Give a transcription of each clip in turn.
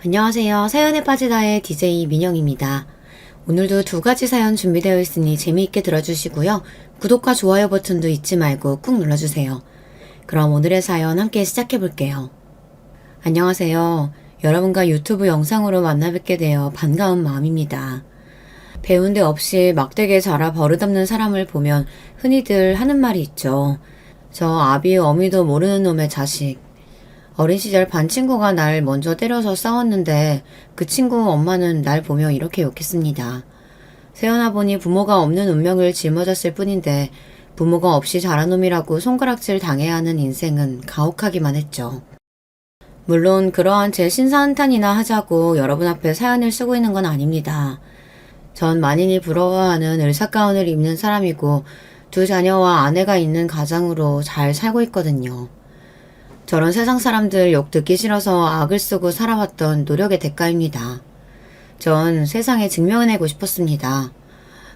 안녕하세요. 사연에 빠지다의 DJ 민영입니다. 오늘도 두 가지 사연 준비되어 있으니 재미있게 들어주시고요. 구독과 좋아요 버튼도 잊지 말고 꾹 눌러주세요. 그럼 오늘의 사연 함께 시작해볼게요. 안녕하세요. 여러분과 유튜브 영상으로 만나 뵙게 되어 반가운 마음입니다. 배운 데 없이 막대기에 자라 버릇없는 사람을 보면 흔히들 하는 말이 있죠. 저 아비 어미도 모르는 놈의 자식. 어린 시절 반 친구가 날 먼저 때려서 싸웠는데 그 친구 엄마는 날 보며 이렇게 욕했습니다. 세어나 보니 부모가 없는 운명을 짊어졌을 뿐인데 부모가 없이 자란 놈이라고 손가락질 당해야 하는 인생은 가혹하기만 했죠. 물론 그러한 제 신사한탄이나 하자고 여러분 앞에 사연을 쓰고 있는 건 아닙니다. 전 만인이 부러워하는 의사가운을 입는 사람이고 두 자녀와 아내가 있는 가장으로 잘 살고 있거든요. 저런 세상 사람들 욕 듣기 싫어서 악을 쓰고 살아왔던 노력의 대가입니다. 전 세상에 증명해내고 싶었습니다.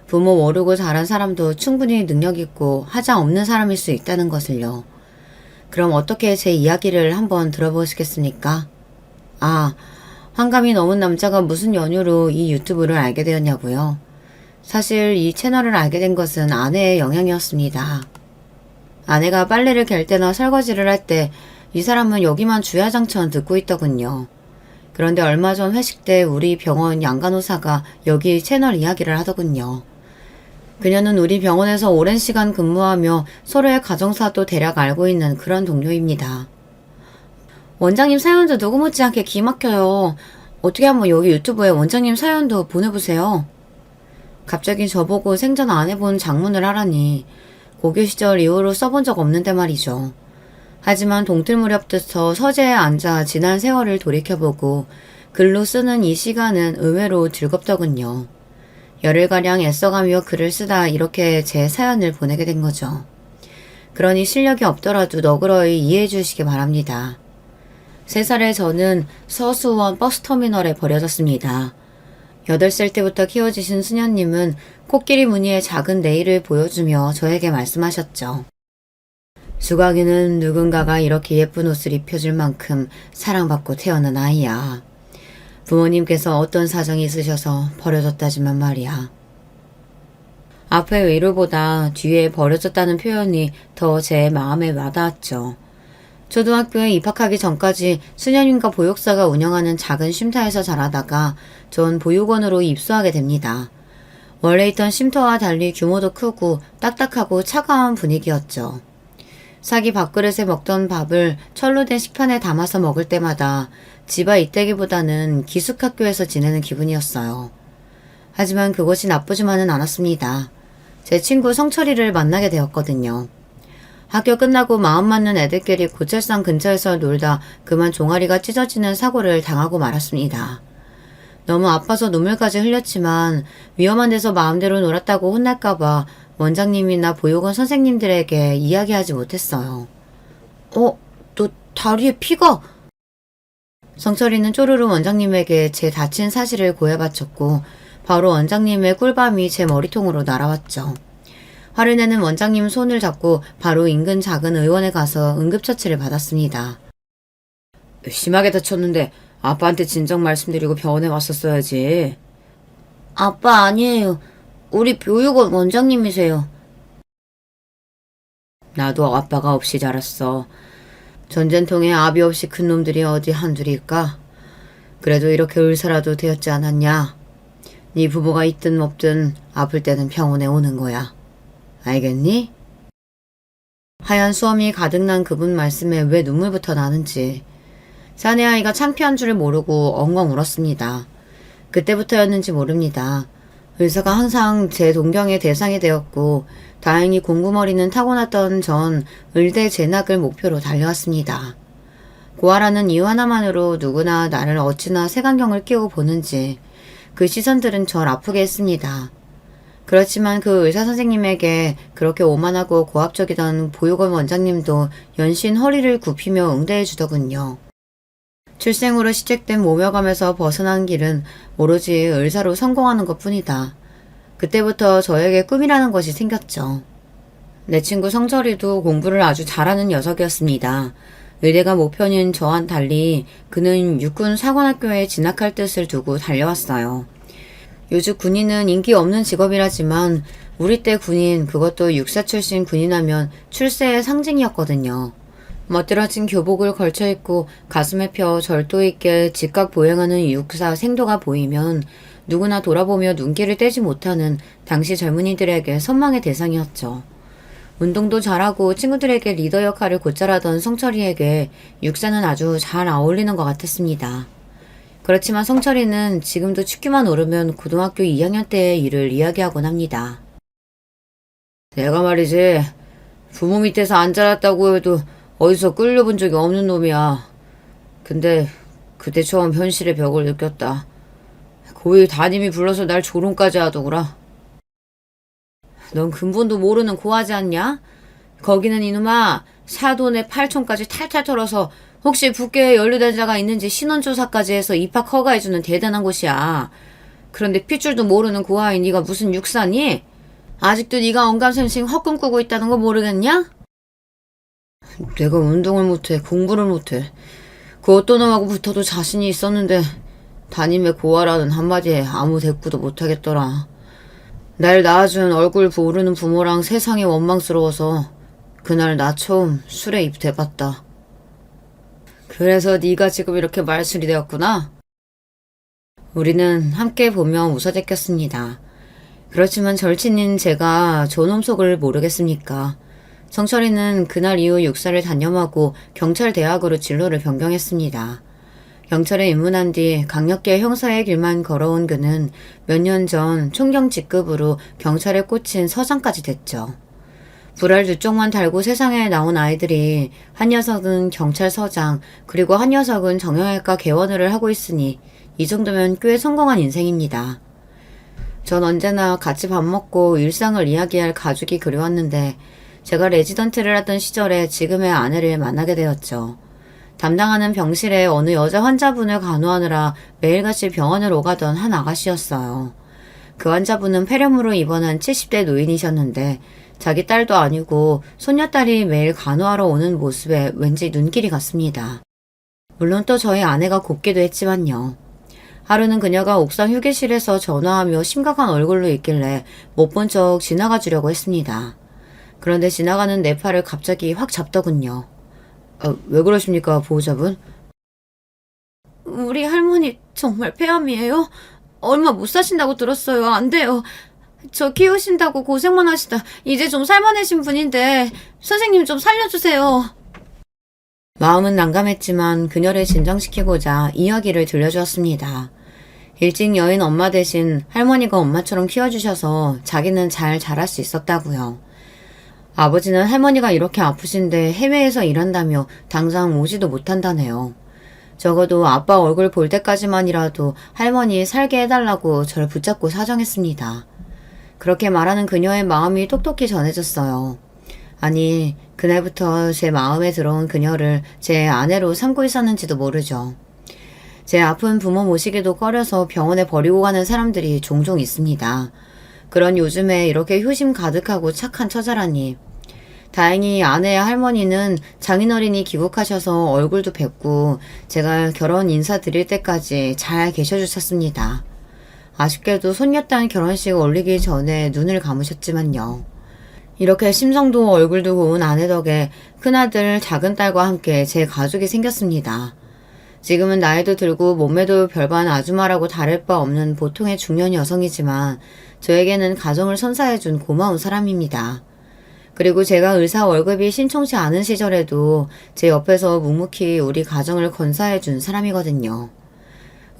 부모 모르고 자란 사람도 충분히 능력 있고 하자 없는 사람일 수 있다는 것을요. 그럼 어떻게 제 이야기를 한번 들어보시겠습니까? 환감이 넘은 남자가 무슨 연유로 이 유튜브를 알게 되었냐고요? 사실 이 채널을 알게 된 것은 아내의 영향이었습니다. 아내가 빨래를 갤 때나 설거지를 할 때 이 사람은 여기만 주야장천 듣고 있더군요. 그런데 얼마 전 회식 때 우리 병원 양간호사가 여기 채널 이야기를 하더군요. 그녀는 우리 병원에서 오랜 시간 근무하며 서로의 가정사도 대략 알고 있는 그런 동료입니다. 원장님 사연도 누구 못지않게 기막혀요. 어떻게 한번 여기 유튜브에 원장님 사연도 보내보세요. 갑자기 저보고 생전 안 해본 장문을 하라니 고교 시절 이후로 써본 적 없는데 말이죠. 하지만 동틀 무렵부터 서재에 앉아 지난 세월을 돌이켜보고 글로 쓰는 이 시간은 의외로 즐겁더군요. 열흘가량 애써가며 글을 쓰다 이렇게 제 사연을 보내게 된 거죠. 그러니 실력이 없더라도 너그러이 이해해 주시기 바랍니다. 3살의 저는 서수원 버스터미널에 버려졌습니다. 8살 때부터 키워주신 수녀님은 코끼리 무늬의 작은 네일을 보여주며 저에게 말씀하셨죠. 수각이는 누군가가 이렇게 예쁜 옷을 입혀줄 만큼 사랑받고 태어난 아이야. 부모님께서 어떤 사정이 있으셔서 버려졌다지만 말이야. 앞의 위로보다 뒤에 버려졌다는 표현이 더 제 마음에 와닿았죠. 초등학교에 입학하기 전까지 수녀님과 보육사가 운영하는 작은 쉼터에서 자라다가 전 보육원으로 입소하게 됩니다. 원래 있던 쉼터와 달리 규모도 크고 딱딱하고 차가운 분위기였죠. 사기 밥그릇에 먹던 밥을 철로 된 식판에 담아서 먹을 때마다 집아 이때기보다는 기숙학교에서 지내는 기분이었어요. 하지만 그것이 나쁘지만은 않았습니다. 제 친구 성철이를 만나게 되었거든요. 학교 끝나고 마음 맞는 애들끼리 고철산 근처에서 놀다 그만 종아리가 찢어지는 사고를 당하고 말았습니다. 너무 아파서 눈물까지 흘렸지만 위험한 데서 마음대로 놀았다고 혼날까봐 원장님이나 보육원 선생님들에게 이야기하지 못했어요. 너 다리에 피가... 성철이는 쪼르르 원장님에게 제 다친 사실을 고해바쳤고 바로 원장님의 꿀밤이 제 머리통으로 날아왔죠. 화를 내는 원장님 손을 잡고 바로 인근 작은 의원에 가서 응급처치를 받았습니다. 심하게 다쳤는데 아빠한테 진정 말씀드리고 병원에 왔었어야지. 아빠 아니에요. 우리 보육원 원장님이세요. 나도 아빠가 없이 자랐어. 전쟁통에 아비 없이 큰 놈들이 어디 한둘일까? 그래도 이렇게 을사라도 되었지 않았냐? 네 부모가 있든 없든 아플 때는 병원에 오는 거야. 알겠니? 하얀 수염이 가득난 그분 말씀에 왜 눈물부터 나는지 사내 아이가 창피한 줄을 모르고 엉엉 울었습니다. 그때부터였는지 모릅니다. 의사가 항상 제 동경의 대상이 되었고 다행히 공부머리는 타고났던 전 의대 진학을 목표로 달려왔습니다. 고아라는 이유 하나만으로 누구나 나를 어찌나 색안경을 끼고 보는지 그 시선들은 절 아프게 했습니다. 그렇지만 그 의사 선생님에게 그렇게 오만하고 고압적이던 보육원 원장님도 연신 허리를 굽히며 응대해 주더군요. 출생으로 시작된 모멸감에서 벗어난 길은 오로지 의사로 성공하는 것뿐이다. 그때부터 저에게 꿈이라는 것이 생겼죠. 내 친구 성철이도 공부를 아주 잘하는 녀석이었습니다. 의대가 목표인 저와는 달리 그는 육군 사관학교에 진학할 뜻을 두고 달려왔어요. 요즘 군인은 인기 없는 직업이라지만 우리 때 군인, 그것도 육사 출신 군인하면 출세의 상징이었거든요. 멋들어진 교복을 걸쳐 입고 가슴에 펴 절도 있게 직각 보행하는 육사 생도가 보이면 누구나 돌아보며 눈길을 떼지 못하는 당시 젊은이들에게 선망의 대상이었죠. 운동도 잘하고 친구들에게 리더 역할을 곧잘하던 성철이에게 육사는 아주 잘 어울리는 것 같았습니다. 그렇지만 성철이는 지금도 춥기만 오르면 고등학교 2학년 때의 일을 이야기하곤 합니다. 내가 말이지, 부모 밑에서 안 자랐다고 해도 어디서 끌려본 적이 없는 놈이야. 근데 그때 처음 현실의 벽을 느꼈다. 고1 담임이 불러서 날 조롱까지 하더구라. 넌 근본도 모르는 고하지 않냐? 거기는 이놈아 사돈의 8촌까지 탈탈 털어서 혹시 북계에 연루된 자가 있는지 신원조사까지 해서 입학 허가해주는 대단한 곳이야. 그런데 핏줄도 모르는 고아인 네가 무슨 육사니? 아직도 네가 언감생심 헛꿈 꾸고 있다는 거 모르겠냐? 내가 운동을 못해, 공부를 못해. 그 어떤 놈하고 붙어도 자신이 있었는데 담임의 고아라는 한마디에 아무 대꾸도 못하겠더라. 날 낳아준 얼굴 모르는 부모랑 세상이 원망스러워서 그날 나 처음 술에 입대봤다. 그래서 네가 지금 이렇게 말술이 되었구나. 우리는 함께 보며 웃어댔겠습니다. 그렇지만 절친인 제가 저놈 속을 모르겠습니까? 성철이는 그날 이후 육사를 단념하고 경찰대학으로 진로를 변경했습니다. 경찰에 입문한 뒤 강력계 형사의 길만 걸어온 그는 몇 년 전 총경 직급으로 경찰에 꽂힌 서장까지 됐죠. 불알 두 쪽만 달고 세상에 나온 아이들이 한 녀석은 경찰서장, 그리고 한 녀석은 정형외과 개원을 하고 있으니 이 정도면 꽤 성공한 인생입니다. 전 언제나 같이 밥 먹고 일상을 이야기할 가족이 그리웠는데 제가 레지던트를 하던 시절에 지금의 아내를 만나게 되었죠. 담당하는 병실에 어느 여자 환자분을 간호하느라 매일같이 병원을 오가던 한 아가씨였어요. 그 환자분은 폐렴으로 입원한 70대 노인이셨는데 자기 딸도 아니고 손녀딸이 매일 간호하러 오는 모습에 왠지 눈길이 갔습니다. 물론 또 저희 아내가 곱기도 했지만요. 하루는 그녀가 옥상 휴게실에서 전화하며 심각한 얼굴로 있길래 못 본 척 지나가 주려고 했습니다. 그런데 지나가는 내 팔을 갑자기 확 잡더군요. 왜 그러십니까, 보호자분? 우리 할머니 정말 폐암이에요? 얼마 못 사신다고 들었어요. 안 돼요. 저 키우신다고 고생만 하시다 이제 좀 살만해진 분인데 선생님 좀 살려주세요. 마음은 난감했지만 그녀를 진정시키고자 이야기를 들려주었습니다. 일찍 여인 엄마 대신 할머니가 엄마처럼 키워주셔서 자기는 잘 자랄 수 있었다고요. 아버지는 할머니가 이렇게 아프신데 해외에서 일한다며 당장 오지도 못한다네요. 적어도 아빠 얼굴 볼 때까지만이라도 할머니 살게 해달라고 절 붙잡고 사정했습니다. 그렇게 말하는 그녀의 마음이 똑똑히 전해졌어요. 아니, 그날부터 제 마음에 들어온 그녀를 제 아내로 삼고 있었는지도 모르죠. 제 아픈 부모 모시기도 꺼려서 병원에 버리고 가는 사람들이 종종 있습니다. 그런 요즘에 이렇게 효심 가득하고 착한 처자라니. 다행히 아내의 할머니는 장인어른이 귀국하셔서 얼굴도 뵙고 제가 결혼 인사드릴 때까지 잘 계셔주셨습니다. 아쉽게도 손녀딸 결혼식 올리기 전에 눈을 감으셨지만요. 이렇게 심성도 얼굴도 고운 아내 덕에 큰아들 작은딸과 함께 제 가족이 생겼습니다. 지금은 나이도 들고 몸매도 별반 아주머라고 다를 바 없는 보통의 중년 여성이지만 저에게는 가정을 선사해준 고마운 사람입니다. 그리고 제가 의사 월급이 신청치 않은 시절에도 제 옆에서 묵묵히 우리 가정을 건사해준 사람이거든요.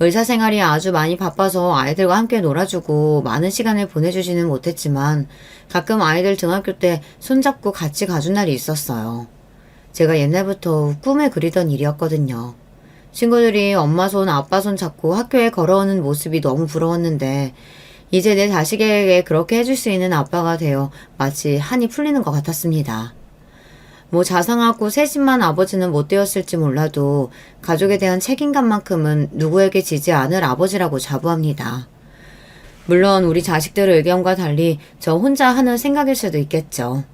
의사 생활이 아주 많이 바빠서 아이들과 함께 놀아주고 많은 시간을 보내주지는 못했지만 가끔 아이들 등학교 때 손잡고 같이 가준 날이 있었어요. 제가 옛날부터 꿈에 그리던 일이었거든요. 친구들이 엄마 손, 아빠 손 잡고 학교에 걸어오는 모습이 너무 부러웠는데 이제 내 자식에게 그렇게 해줄 수 있는 아빠가 되어 마치 한이 풀리는 것 같았습니다. 뭐 자상하고 세심한 아버지는 못 되었을지 몰라도 가족에 대한 책임감만큼은 누구에게 지지 않을 아버지라고 자부합니다. 물론 우리 자식들의 의견과 달리 저 혼자 하는 생각일 수도 있겠죠.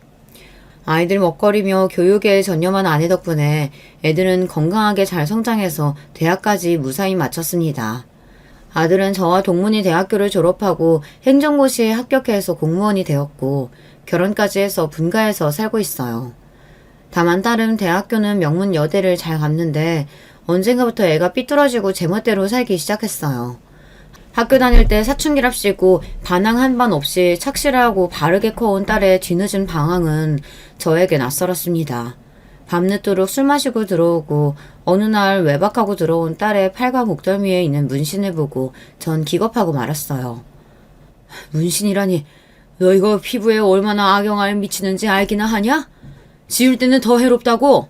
아이들 먹거리며 교육에 전념한 아내 덕분에 애들은 건강하게 잘 성장해서 대학까지 무사히 마쳤습니다. 아들은 저와 동문이 대학교를 졸업하고 행정고시에 합격해서 공무원이 되었고 결혼까지 해서 분가해서 살고 있어요. 다만 딸은 대학교는 명문 여대를 잘 갔는데 언젠가부터 애가 삐뚤어지고 제멋대로 살기 시작했어요. 학교 다닐 때 사춘기랍시고 반항 한 번 없이 착실하고 바르게 커온 딸의 뒤늦은 방황은 저에게 낯설었습니다. 밤늦도록 술 마시고 들어오고 어느 날 외박하고 들어온 딸의 팔과 목덜미에 있는 문신을 보고 전 기겁하고 말았어요. 문신이라니, 너 이거 피부에 얼마나 악영향을 미치는지 알기나 하냐? 지울 때는 더 해롭다고?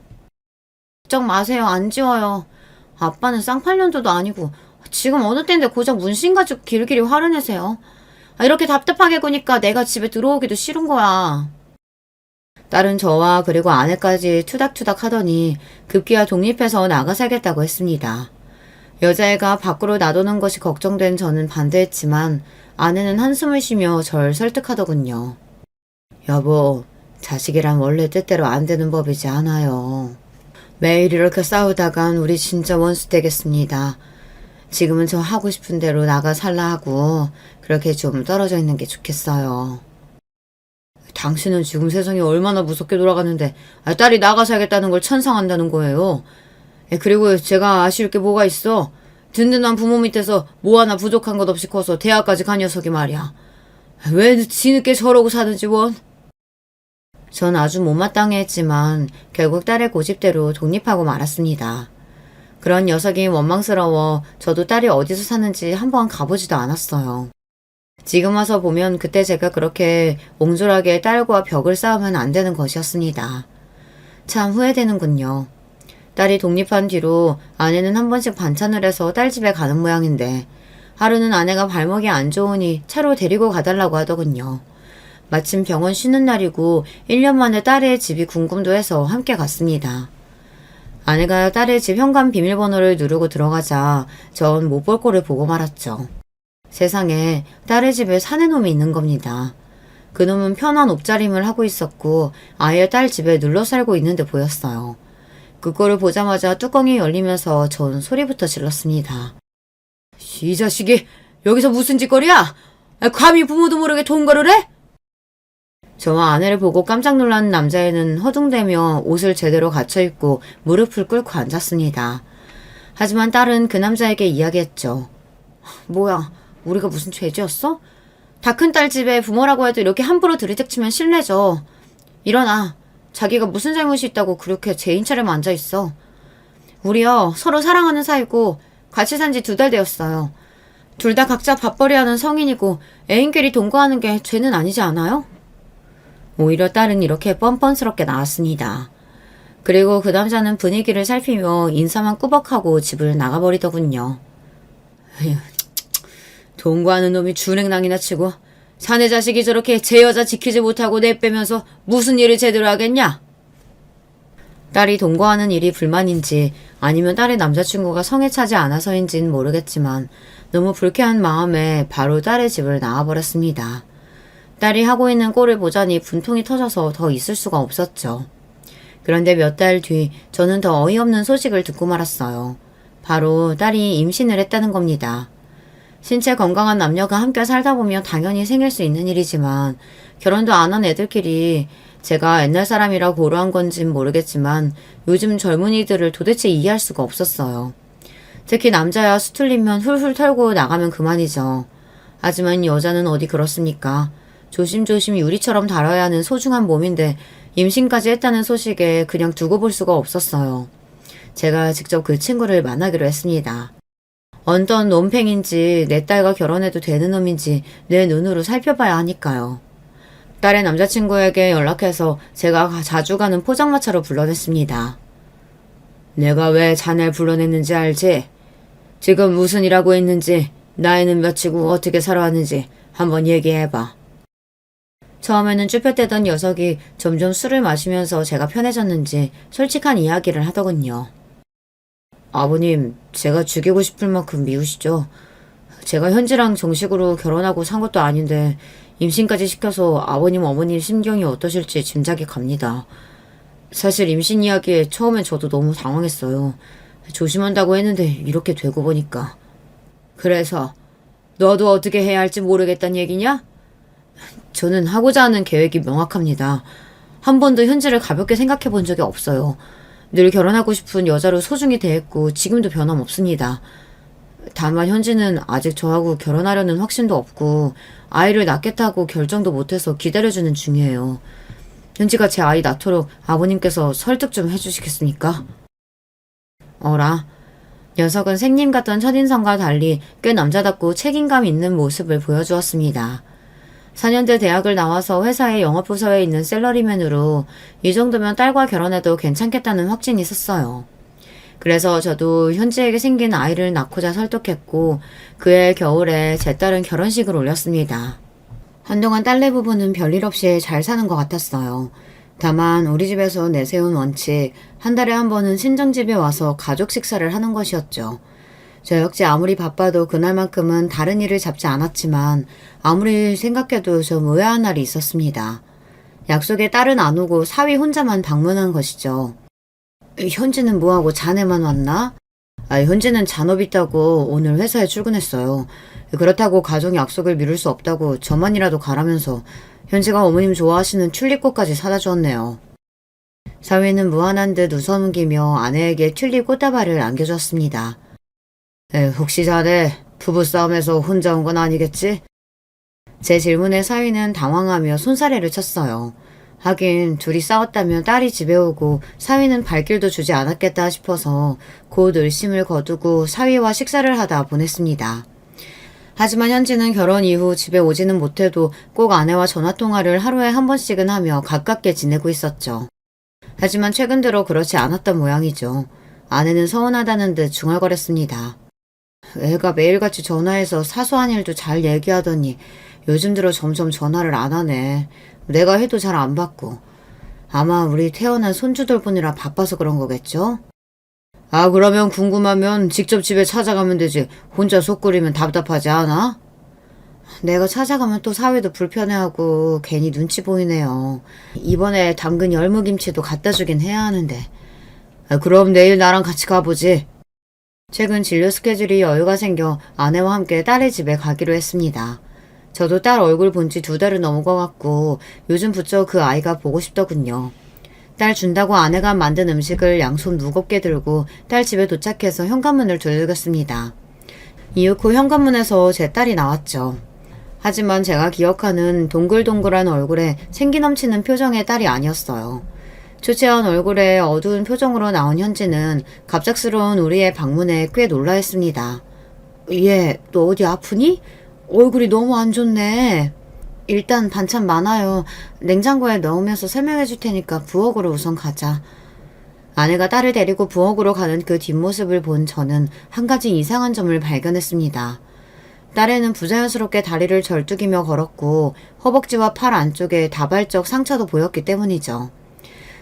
걱정 마세요. 안 지워요. 아빠는 쌍팔년도도 아니고 지금 어느 때인데 고작 문신 가지고 길길이 화를 내세요. 이렇게 답답하게 구니까 내가 집에 들어오기도 싫은 거야. 딸은 저와 그리고 아내까지 투닥투닥 하더니 급기야 독립해서 나가 살겠다고 했습니다. 여자애가 밖으로 나도는 것이 걱정된 저는 반대했지만 아내는 한숨을 쉬며 절 설득하더군요. 여보, 자식이란 원래 뜻대로 안 되는 법이지 않아요. 매일 이렇게 싸우다간 우리 진짜 원수 되겠습니다. 지금은 저 하고 싶은 대로 나가 살라 하고 그렇게 좀 떨어져 있는 게 좋겠어요. 당신은 지금 세상이 얼마나 무섭게 돌아가는데 딸이 나가 살겠다는 걸 찬성한다는 거예요. 그리고 제가 아쉬울 게 뭐가 있어. 든든한 부모 밑에서 뭐 하나 부족한 것 없이 커서 대학까지 간 녀석이 말이야. 왜 뒤늦게 저러고 사는지 원. 전 아주 못마땅해 했지만 결국 딸의 고집대로 독립하고 말았습니다. 그런 녀석이 원망스러워 저도 딸이 어디서 사는지 한번 가보지도 않았어요. 지금 와서 보면 그때 제가 그렇게 옹졸하게 딸과 벽을 쌓으면 안 되는 것이었습니다. 참 후회되는군요. 딸이 독립한 뒤로 아내는 한 번씩 반찬을 해서 딸 집에 가는 모양인데 하루는 아내가 발목이 안 좋으니 차로 데리고 가달라고 하더군요. 마침 병원 쉬는 날이고 1년 만에 딸의 집이 궁금도 해서 함께 갔습니다. 아내가 딸의 집 현관 비밀번호를 누르고 들어가자 전 못 볼 꼴을 보고 말았죠. 세상에 딸의 집에 사내 놈이 있는 겁니다. 그놈은 편한 옷차림을 하고 있었고 아예 딸 집에 눌러 살고 있는 데 보였어요. 그거를 보자마자 뚜껑이 열리면서 전 소리부터 질렀습니다. 이 자식이 여기서 무슨 짓거리야? 감히 부모도 모르게 동거를 해? 저와 아내를 보고 깜짝 놀란 남자애는 허둥대며 옷을 제대로 갖춰입고 무릎을 꿇고 앉았습니다. 하지만 딸은 그 남자에게 이야기했죠. 뭐야, 우리가 무슨 죄지었어? 다 큰 딸 집에 부모라고 해도 이렇게 함부로 들이닥치면 실례죠. 일어나. 자기가 무슨 잘못이 있다고 그렇게 죄인처럼 앉아있어. 우리요, 서로 사랑하는 사이고 같이 산 지 2달 되었어요. 둘 다 각자 밥벌이하는 성인이고 애인끼리 동거하는 게 죄는 아니지 않아요? 오히려 딸은 이렇게 뻔뻔스럽게 나왔습니다. 그리고 그 남자는 분위기를 살피며 인사만 꾸벅하고 집을 나가버리더군요. 에휴, 동거하는 놈이 준행랑이나 치고 자네 자식이 저렇게 제 여자 지키지 못하고 내빼면서 무슨 일을 제대로 하겠냐? 딸이 동거하는 일이 불만인지 아니면 딸의 남자친구가 성에 차지 않아서인지는 모르겠지만 너무 불쾌한 마음에 바로 딸의 집을 나와버렸습니다. 딸이 하고 있는 꼴을 보자니 분통이 터져서 더 있을 수가 없었죠. 그런데 몇 달 뒤 저는 더 어이없는 소식을 듣고 말았어요. 바로 딸이 임신을 했다는 겁니다. 신체 건강한 남녀가 함께 살다 보면 당연히 생길 수 있는 일이지만 결혼도 안 한 애들끼리 제가 옛날 사람이라 고루한 건진 모르겠지만 요즘 젊은이들을 도대체 이해할 수가 없었어요. 특히 남자야 수틀리면 훌훌 털고 나가면 그만이죠. 하지만 여자는 어디 그렇습니까? 조심조심 유리처럼 다뤄야 하는 소중한 몸인데 임신까지 했다는 소식에 그냥 두고 볼 수가 없었어요. 제가 직접 그 친구를 만나기로 했습니다. 어떤 놈팽인지 내 딸과 결혼해도 되는 놈인지 내 눈으로 살펴봐야 하니까요. 딸의 남자친구에게 연락해서 제가 자주 가는 포장마차로 불러냈습니다. 내가 왜 자네를 불러냈는지 알지? 지금 무슨 일하고 있는지, 나이는 몇이고 어떻게 살아왔는지 한번 얘기해봐. 처음에는 쭈뼛대던 녀석이 점점 술을 마시면서 제가 편해졌는지 솔직한 이야기를 하더군요. 아버님, 제가 죽이고 싶을 만큼 미우시죠? 제가 현지랑 정식으로 결혼하고 산 것도 아닌데 임신까지 시켜서 아버님 어머님 심경이 어떠실지 짐작이 갑니다. 사실 임신 이야기에 처음엔 저도 너무 당황했어요. 조심한다고 했는데 이렇게 되고 보니까. 그래서 너도 어떻게 해야 할지 모르겠다는 얘기냐? 저는 하고자 하는 계획이 명확합니다. 한 번도 현지를 가볍게 생각해 본 적이 없어요. 늘 결혼하고 싶은 여자로 소중히 대했고 지금도 변함없습니다. 다만 현지는 아직 저하고 결혼하려는 확신도 없고 아이를 낳겠다고 결정도 못해서 기다려주는 중이에요. 현지가 제 아이 낳도록 아버님께서 설득 좀 해주시겠습니까? 어라. 녀석은 생님 같던 첫인상과 달리 꽤 남자답고 책임감 있는 모습을 보여주었습니다. 4년대 대학을 나와서 회사의 영업부서에 있는 샐러리맨으로 이 정도면 딸과 결혼해도 괜찮겠다는 확신이 있었어요. 그래서 저도 현지에게 생긴 아이를 낳고자 설득했고 그해 겨울에 제 딸은 결혼식을 올렸습니다. 한동안 딸네 부부는 별일 없이 잘 사는 것 같았어요. 다만 우리 집에서 내세운 원칙, 한 달에 한 번은 친정집에 와서 가족 식사를 하는 것이었죠. 저 역시 아무리 바빠도 그날만큼은 다른 일을 잡지 않았지만 아무리 생각해도 좀 의아한 날이 있었습니다. 약속에 딸은 안 오고 사위 혼자만 방문한 것이죠. 현지는 뭐하고 자네만 왔나? 현지는 잔업 있다고 오늘 회사에 출근했어요. 그렇다고 가족 약속을 미룰 수 없다고 저만이라도 가라면서 현지가 어머님 좋아하시는 튤립꽃까지 사다 주었네요. 사위는 무안한 듯 웃어넘기며 아내에게 튤립 꽃다발을 안겨줬습니다. 혹시 자네 부부싸움에서 혼자 온 건 아니겠지? 제 질문에 사위는 당황하며 손사래를 쳤어요. 하긴 둘이 싸웠다면 딸이 집에 오고 사위는 발길도 주지 않았겠다 싶어서 곧 의심을 거두고 사위와 식사를 하다 보냈습니다. 하지만 현지는 결혼 이후 집에 오지는 못해도 꼭 아내와 전화통화를 하루에 한 번씩은 하며 가깝게 지내고 있었죠. 하지만 최근 들어 그렇지 않았던 모양이죠. 아내는 서운하다는 듯 중얼거렸습니다. 애가 매일같이 전화해서 사소한 일도 잘 얘기하더니 요즘 들어 점점 전화를 안 하네. 내가 해도 잘 안 받고. 아마 우리 태어난 손주 돌보느라 바빠서 그런 거겠죠? 그러면 궁금하면 직접 집에 찾아가면 되지. 혼자 속 끓이면 답답하지 않아? 내가 찾아가면 또 사위도 불편해하고 괜히 눈치 보이네요. 이번에 담근 열무김치도 갖다 주긴 해야 하는데. 그럼 내일 나랑 같이 가보지. 최근 진료 스케줄이 여유가 생겨 아내와 함께 딸의 집에 가기로 했습니다. 저도 딸 얼굴 본 지 2달은 넘은 것 같고 요즘 부쩍 그 아이가 보고 싶더군요. 딸 준다고 아내가 만든 음식을 양손 무겁게 들고 딸 집에 도착해서 현관문을 두들겼습니다. 이윽고 현관문에서 제 딸이 나왔죠. 하지만 제가 기억하는 동글동글한 얼굴에 생기 넘치는 표정의 딸이 아니었어요. 초췌한 얼굴에 어두운 표정으로 나온 현지는 갑작스러운 우리의 방문에 꽤 놀라했습니다. 얘, 너 어디 아프니? 얼굴이 너무 안 좋네. 일단 반찬 많아요. 냉장고에 넣으면서 설명해 줄 테니까 부엌으로 우선 가자. 아내가 딸을 데리고 부엌으로 가는 그 뒷모습을 본 저는 한 가지 이상한 점을 발견했습니다. 딸애는 부자연스럽게 다리를 절뚝이며 걸었고 허벅지와 팔 안쪽에 다발적 상처도 보였기 때문이죠.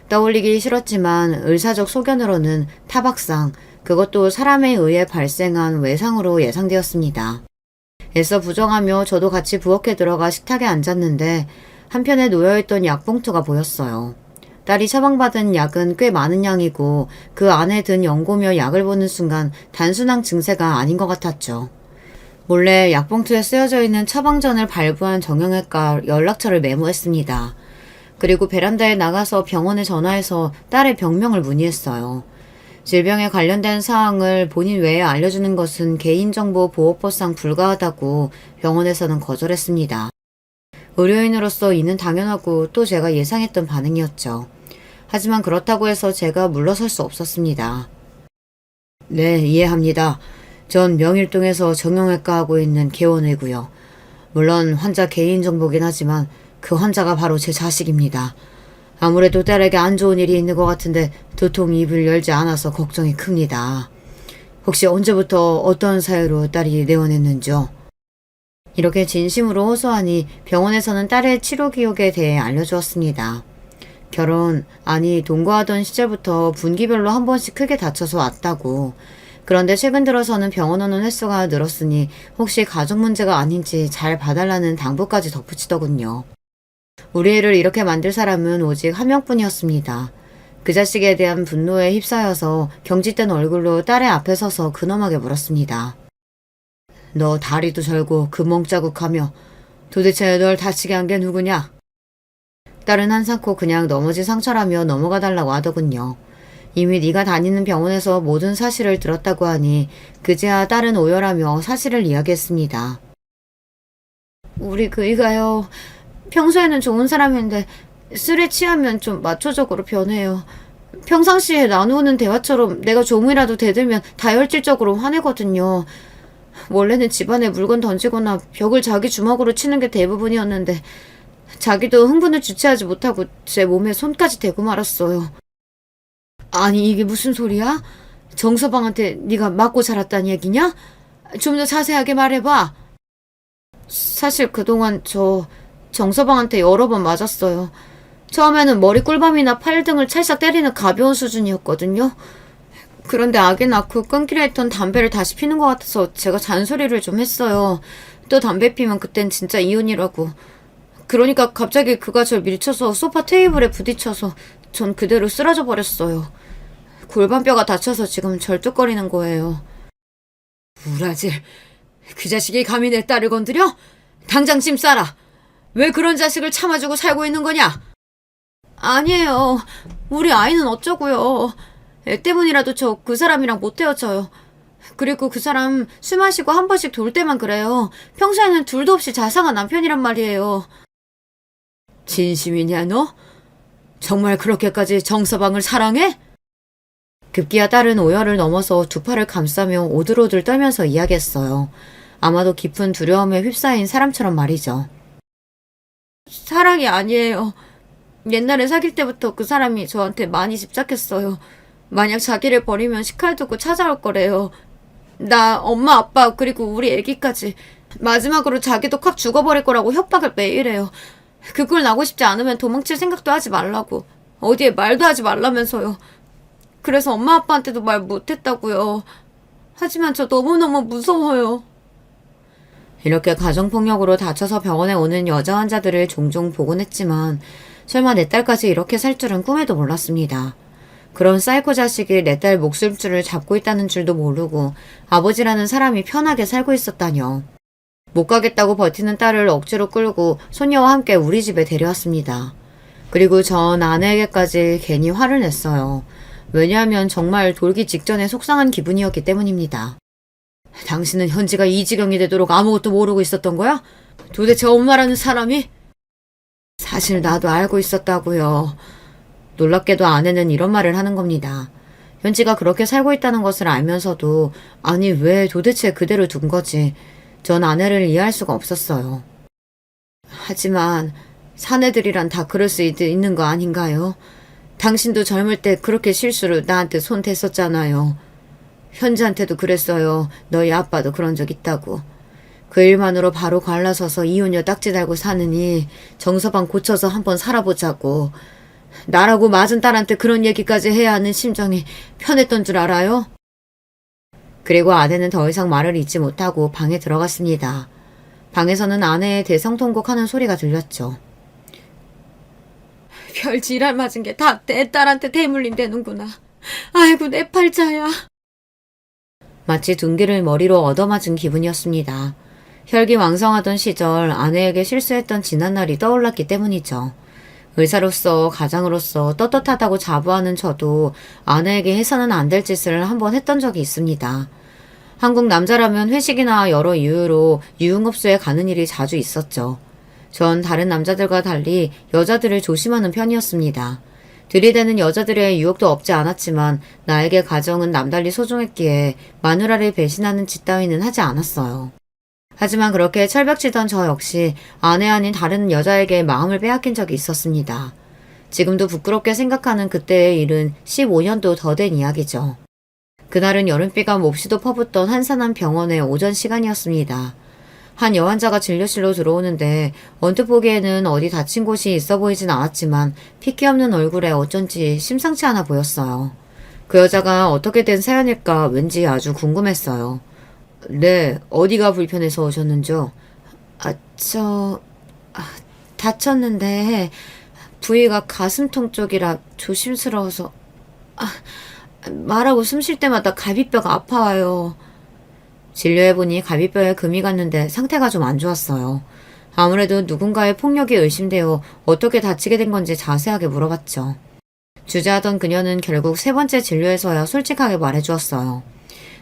떠올리기 싫었지만 의사적 소견으로는 타박상, 그것도 사람에 의해 발생한 외상으로 예상되었습니다. 애써 부정하며 저도 같이 부엌에 들어가 식탁에 앉았는데 한편에 놓여있던 약봉투가 보였어요. 딸이 처방받은 약은 꽤 많은 양이고 그 안에 든 연고며 약을 보는 순간 단순한 증세가 아닌 것 같았죠. 몰래 약봉투에 쓰여져 있는 처방전을 발부한 정형외과 연락처를 메모했습니다. 그리고 베란다에 나가서 병원에 전화해서 딸의 병명을 문의했어요. 질병에 관련된 사항을 본인 외에 알려주는 것은 개인정보보호법상 불가하다고 병원에서는 거절했습니다. 의료인으로서 이는 당연하고 또 제가 예상했던 반응이었죠. 하지만 그렇다고 해서 제가 물러설 수 없었습니다. 네, 이해합니다. 전 명일동에서 정형외과 하고 있는 개원이고요. 물론 환자 개인정보긴 하지만 그 환자가 바로 제 자식입니다. 아무래도 딸에게 안 좋은 일이 있는 것 같은데 도통 입을 열지 않아서 걱정이 큽니다. 혹시 언제부터 어떤 사유로 딸이 내원했는지요? 이렇게 진심으로 호소하니 병원에서는 딸의 치료 기록에 대해 알려주었습니다. 동거하던 시절부터 분기별로 한 번씩 크게 다쳐서 왔다고. 그런데 최근 들어서는 병원 오는 횟수가 늘었으니 혹시 가족 문제가 아닌지 잘 봐달라는 당부까지 덧붙이더군요. 우리 애를 이렇게 만들 사람은 오직 한 명뿐이었습니다. 그 자식에 대한 분노에 휩싸여서 경직된 얼굴로 딸의 앞에 서서 근엄하게 물었습니다. 너 다리도 절고 금몽자국하며 도대체 널 다치게 한 게 누구냐? 딸은 한사코 그냥 넘어진 상처라며 넘어가 달라고 하더군요. 이미 네가 다니는 병원에서 모든 사실을 들었다고 하니 그제야 딸은 오열하며 사실을 이야기했습니다. 우리 그이가요. 평소에는 좋은 사람인데 술에 취하면 좀 마초적으로 변해요. 평상시에 나누는 대화처럼 내가 조금이라도 대들면 다혈질적으로 화내거든요. 원래는 집안에 물건 던지거나 벽을 자기 주먹으로 치는 게 대부분이었는데 자기도 흥분을 주체하지 못하고 제 몸에 손까지 대고 말았어요. 아니 이게 무슨 소리야? 정서방한테 네가 맞고 자랐다는 얘기냐? 좀 더 자세하게 말해봐. 사실 그동안 저 정서방한테 여러 번 맞았어요. 처음에는 머리 꿀밤이나 팔 등을 찰싹 때리는 가벼운 수준이었거든요. 그런데 아기 낳고 끊기로 했던 담배를 다시 피는 것 같아서 제가 잔소리를 좀 했어요. 또 담배 피면 그땐 진짜 이혼이라고. 그러니까 갑자기 그가 절 밀쳐서 소파 테이블에 부딪혀서 전 그대로 쓰러져 버렸어요. 골반뼈가 다쳐서 지금 절뚝거리는 거예요. 우라질, 그 자식이 감히 내 딸을 건드려? 당장 짐 싸라. 왜 그런 자식을 참아주고 살고 있는 거냐? 아니에요. 우리 아이는 어쩌고요. 애 때문이라도 저 그 사람이랑 못 헤어져요. 그리고 그 사람 술 마시고 한 번씩 돌 때만 그래요. 평소에는 둘도 없이 자상한 남편이란 말이에요. 진심이냐 너? 정말 그렇게까지 정서방을 사랑해? 급기야 딸은 오열을 넘어서 두 팔을 감싸며 오들오들 떨면서 이야기했어요. 아마도 깊은 두려움에 휩싸인 사람처럼 말이죠. 사랑이 아니에요. 옛날에 사귈 때부터 그 사람이 저한테 많이 집착했어요. 만약 자기를 버리면 식칼 두고 찾아올 거래요. 나, 엄마, 아빠, 그리고 우리 애기까지. 마지막으로 자기도 콱 죽어버릴 거라고 협박을 매일 해요. 그걸 나고 싶지 않으면 도망칠 생각도 하지 말라고. 어디에 말도 하지 말라면서요. 그래서 엄마 아빠한테도 말 못했다고요. 하지만 저 너무너무 무서워요. 이렇게 가정폭력으로 다쳐서 병원에 오는 여자 환자들을 종종 보곤 했지만 설마 내 딸까지 이렇게 살 줄은 꿈에도 몰랐습니다. 그런 사이코 자식이 내 딸 목숨줄을 잡고 있다는 줄도 모르고 아버지라는 사람이 편하게 살고 있었다뇨. 못 가겠다고 버티는 딸을 억지로 끌고 손녀와 함께 우리 집에 데려왔습니다. 그리고 전 아내에게까지 괜히 화를 냈어요. 왜냐하면 정말 돌기 직전에 속상한 기분이었기 때문입니다. 당신은 현지가 이 지경이 되도록 아무것도 모르고 있었던 거야? 도대체 엄마라는 사람이? 사실 나도 알고 있었다고요. 놀랍게도 아내는 이런 말을 하는 겁니다. 현지가 그렇게 살고 있다는 것을 알면서도 아니 왜 도대체 그대로 둔 거지. 전 아내를 이해할 수가 없었어요. 하지만 사내들이란 다 그럴 수 있는 거 아닌가요? 당신도 젊을 때 그렇게 실수로 나한테 손 댔었잖아요. 현지한테도 그랬어요. 너희 아빠도 그런 적 있다고. 그 일만으로 바로 갈라서서 이혼녀 딱지 달고 사느니 정서방 고쳐서 한번 살아보자고. 나라고 맞은 딸한테 그런 얘기까지 해야 하는 심정이 편했던 줄 알아요? 그리고 아내는 더 이상 말을 잇지 못하고 방에 들어갔습니다. 방에서는 아내의 대성통곡하는 소리가 들렸죠. 별 지랄 맞은 게 다 내 딸한테 대물림되는구나. 아이고 내 팔자야. 마치 둔기를 머리로 얻어맞은 기분이었습니다. 혈기왕성하던 시절 아내에게 실수했던 지난날이 떠올랐기 때문이죠. 의사로서 가장으로서 떳떳하다고 자부하는 저도 아내에게 해서는 안 될 짓을 한번 했던 적이 있습니다. 한국 남자라면 회식이나 여러 이유로 유흥업소에 가는 일이 자주 있었죠. 전 다른 남자들과 달리 여자들을 조심하는 편이었습니다. 들이대는 여자들의 유혹도 없지 않았지만 나에게 가정은 남달리 소중했기에 마누라를 배신하는 짓 따위는 하지 않았어요. 하지만 그렇게 철벽치던 저 역시 아내 아닌 다른 여자에게 마음을 빼앗긴 적이 있었습니다. 지금도 부끄럽게 생각하는 그때의 일은 15년도 더 된 이야기죠. 그날은 여름비가 몹시도 퍼붓던 한산한 병원의 오전 시간이었습니다. 한 여환자가 진료실로 들어오는데 언뜻 보기에는 어디 다친 곳이 있어 보이진 않았지만 핏기 없는 얼굴에 어쩐지 심상치 않아 보였어요. 그 여자가 어떻게 된 사연일까 왠지 아주 궁금했어요. 네, 어디가 불편해서 오셨는지요? 아, 저, 아, 다쳤는데 부위가 가슴통 쪽이라 조심스러워서 말하고 숨 쉴 때마다 갈비뼈가 아파요. 진료해보니 갈비뼈에 금이 갔는데 상태가 좀 안 좋았어요. 아무래도 누군가의 폭력이 의심되어 어떻게 다치게 된 건지 자세하게 물어봤죠. 주저하던 그녀는 결국 세 번째 진료에서야 솔직하게 말해주었어요.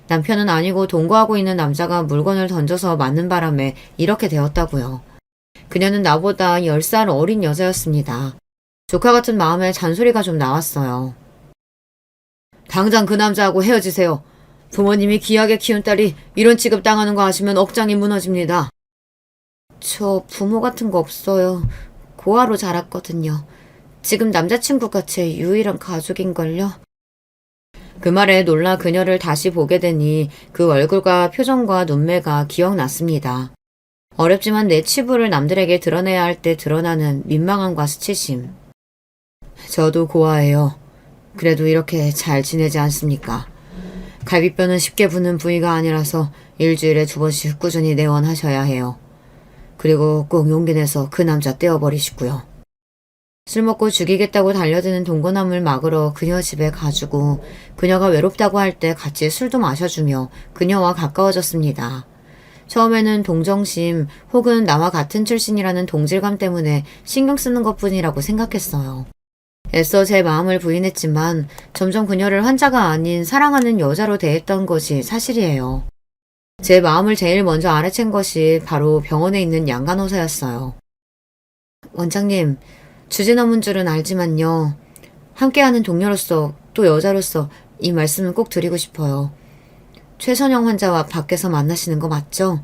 남편은 아니고 동거하고 있는 남자가 물건을 던져서 맞는 바람에 이렇게 되었다고요. 그녀는 나보다 10살 어린 여자였습니다. 조카 같은 마음에 잔소리가 좀 나왔어요. 당장 그 남자하고 헤어지세요. 부모님이 귀하게 키운 딸이 이런 취급 당하는 거 아시면 억장이 무너집니다. 저 부모 같은 거 없어요. 고아로 자랐거든요. 지금 남자친구가 제 유일한 가족인걸요. 그 말에 놀라 그녀를 다시 보게 되니 그 얼굴과 표정과 눈매가 기억났습니다. 어렵지만 내 치부를 남들에게 드러내야 할 때 드러나는 민망함과 수치심. 저도 고아예요. 그래도 이렇게 잘 지내지 않습니까? 갈비뼈는 쉽게 부는 부위가 아니라서 일주일에 2번씩 꾸준히 내원하셔야 해요. 그리고 꼭 용기 내서 그 남자 떼어버리시고요. 술 먹고 죽이겠다고 달려드는 동거남을 막으러 그녀 집에 가주고 그녀가 외롭다고 할 때 같이 술도 마셔주며 그녀와 가까워졌습니다. 처음에는 동정심 혹은 나와 같은 출신이라는 동질감 때문에 신경 쓰는 것뿐이라고 생각했어요. 애써 제 마음을 부인했지만 점점 그녀를 환자가 아닌 사랑하는 여자로 대했던 것이 사실이에요. 제 마음을 제일 먼저 알아챈 것이 바로 병원에 있는 양간호사였어요. 원장님, 주제 넘은 줄은 알지만요. 함께하는 동료로서 또 여자로서 이 말씀은 꼭 드리고 싶어요. 최선영 환자와 밖에서 만나시는 거 맞죠?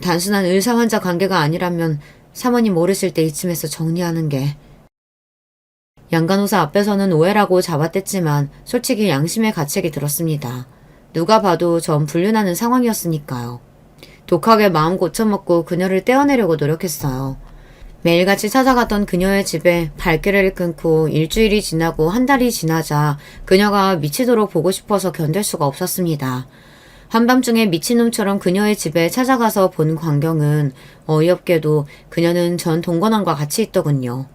단순한 의사-환자 관계가 아니라면 사모님 모르실 때 이쯤에서 정리하는 게. 양간호사 앞에서는 오해라고 잡아댔지만 솔직히 양심의 가책이 들었습니다. 누가 봐도 전 불륜하는 상황이었으니까요. 독하게 마음 고쳐먹고 그녀를 떼어내려고 노력했어요. 매일같이 찾아갔던 그녀의 집에 발길을 끊고 일주일이 지나고 한 달이 지나자 그녀가 미치도록 보고 싶어서 견딜 수가 없었습니다. 한밤중에 미친놈처럼 그녀의 집에 찾아가서 본 광경은 어이없게도 그녀는 전 동거남과 같이 있더군요.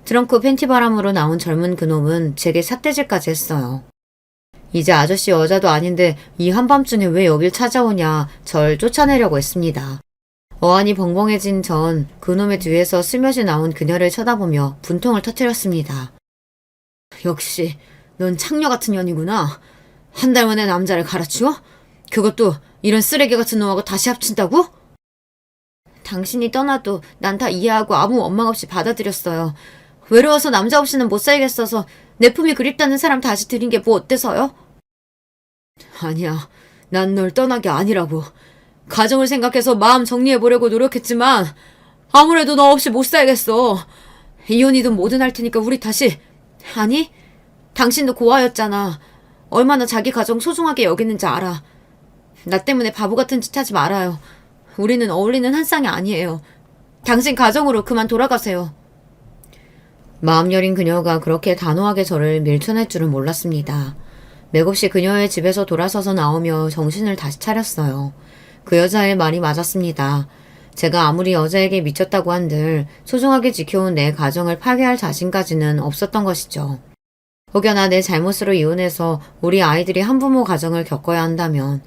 트렁크 팬티 바람으로 나온 젊은 그놈은 제게 삿대질까지 했어요. 이제 아저씨 여자도 아닌데 이 한밤중에 왜 여길 찾아오냐 절 쫓아내려고 했습니다. 어안이 벙벙해진 전 그놈의 뒤에서 슬며시 나온 그녀를 쳐다보며 분통을 터뜨렸습니다. 역시 넌 창녀 같은 년이구나. 한 달 만에 남자를 갈아치워? 그것도 이런 쓰레기 같은 놈하고 다시 합친다고? 당신이 떠나도 난 다 이해하고 아무 원망 없이 받아들였어요. 외로워서 남자 없이는 못 살겠어서 내 품이 그립다는 사람 다시 들인 게 뭐 어때서요? 아니야. 난 널 떠난 게 아니라고. 가정을 생각해서 마음 정리해보려고 노력했지만 아무래도 너 없이 못 살겠어. 이혼이든 뭐든 할 테니까 우리 다시. 아니, 당신도 고아였잖아. 얼마나 자기 가정 소중하게 여기는지 알아. 나 때문에 바보 같은 짓 하지 말아요. 우리는 어울리는 한 쌍이 아니에요. 당신 가정으로 그만 돌아가세요. 마음 여린 그녀가 그렇게 단호하게 저를 밀쳐낼 줄은 몰랐습니다. 맥없이 그녀의 집에서 돌아서서 나오며 정신을 다시 차렸어요. 그 여자의 말이 맞았습니다. 제가 아무리 여자에게 미쳤다고 한들 소중하게 지켜온 내 가정을 파괴할 자신까지는 없었던 것이죠. 혹여나 내 잘못으로 이혼해서 우리 아이들이 한부모 가정을 겪어야 한다면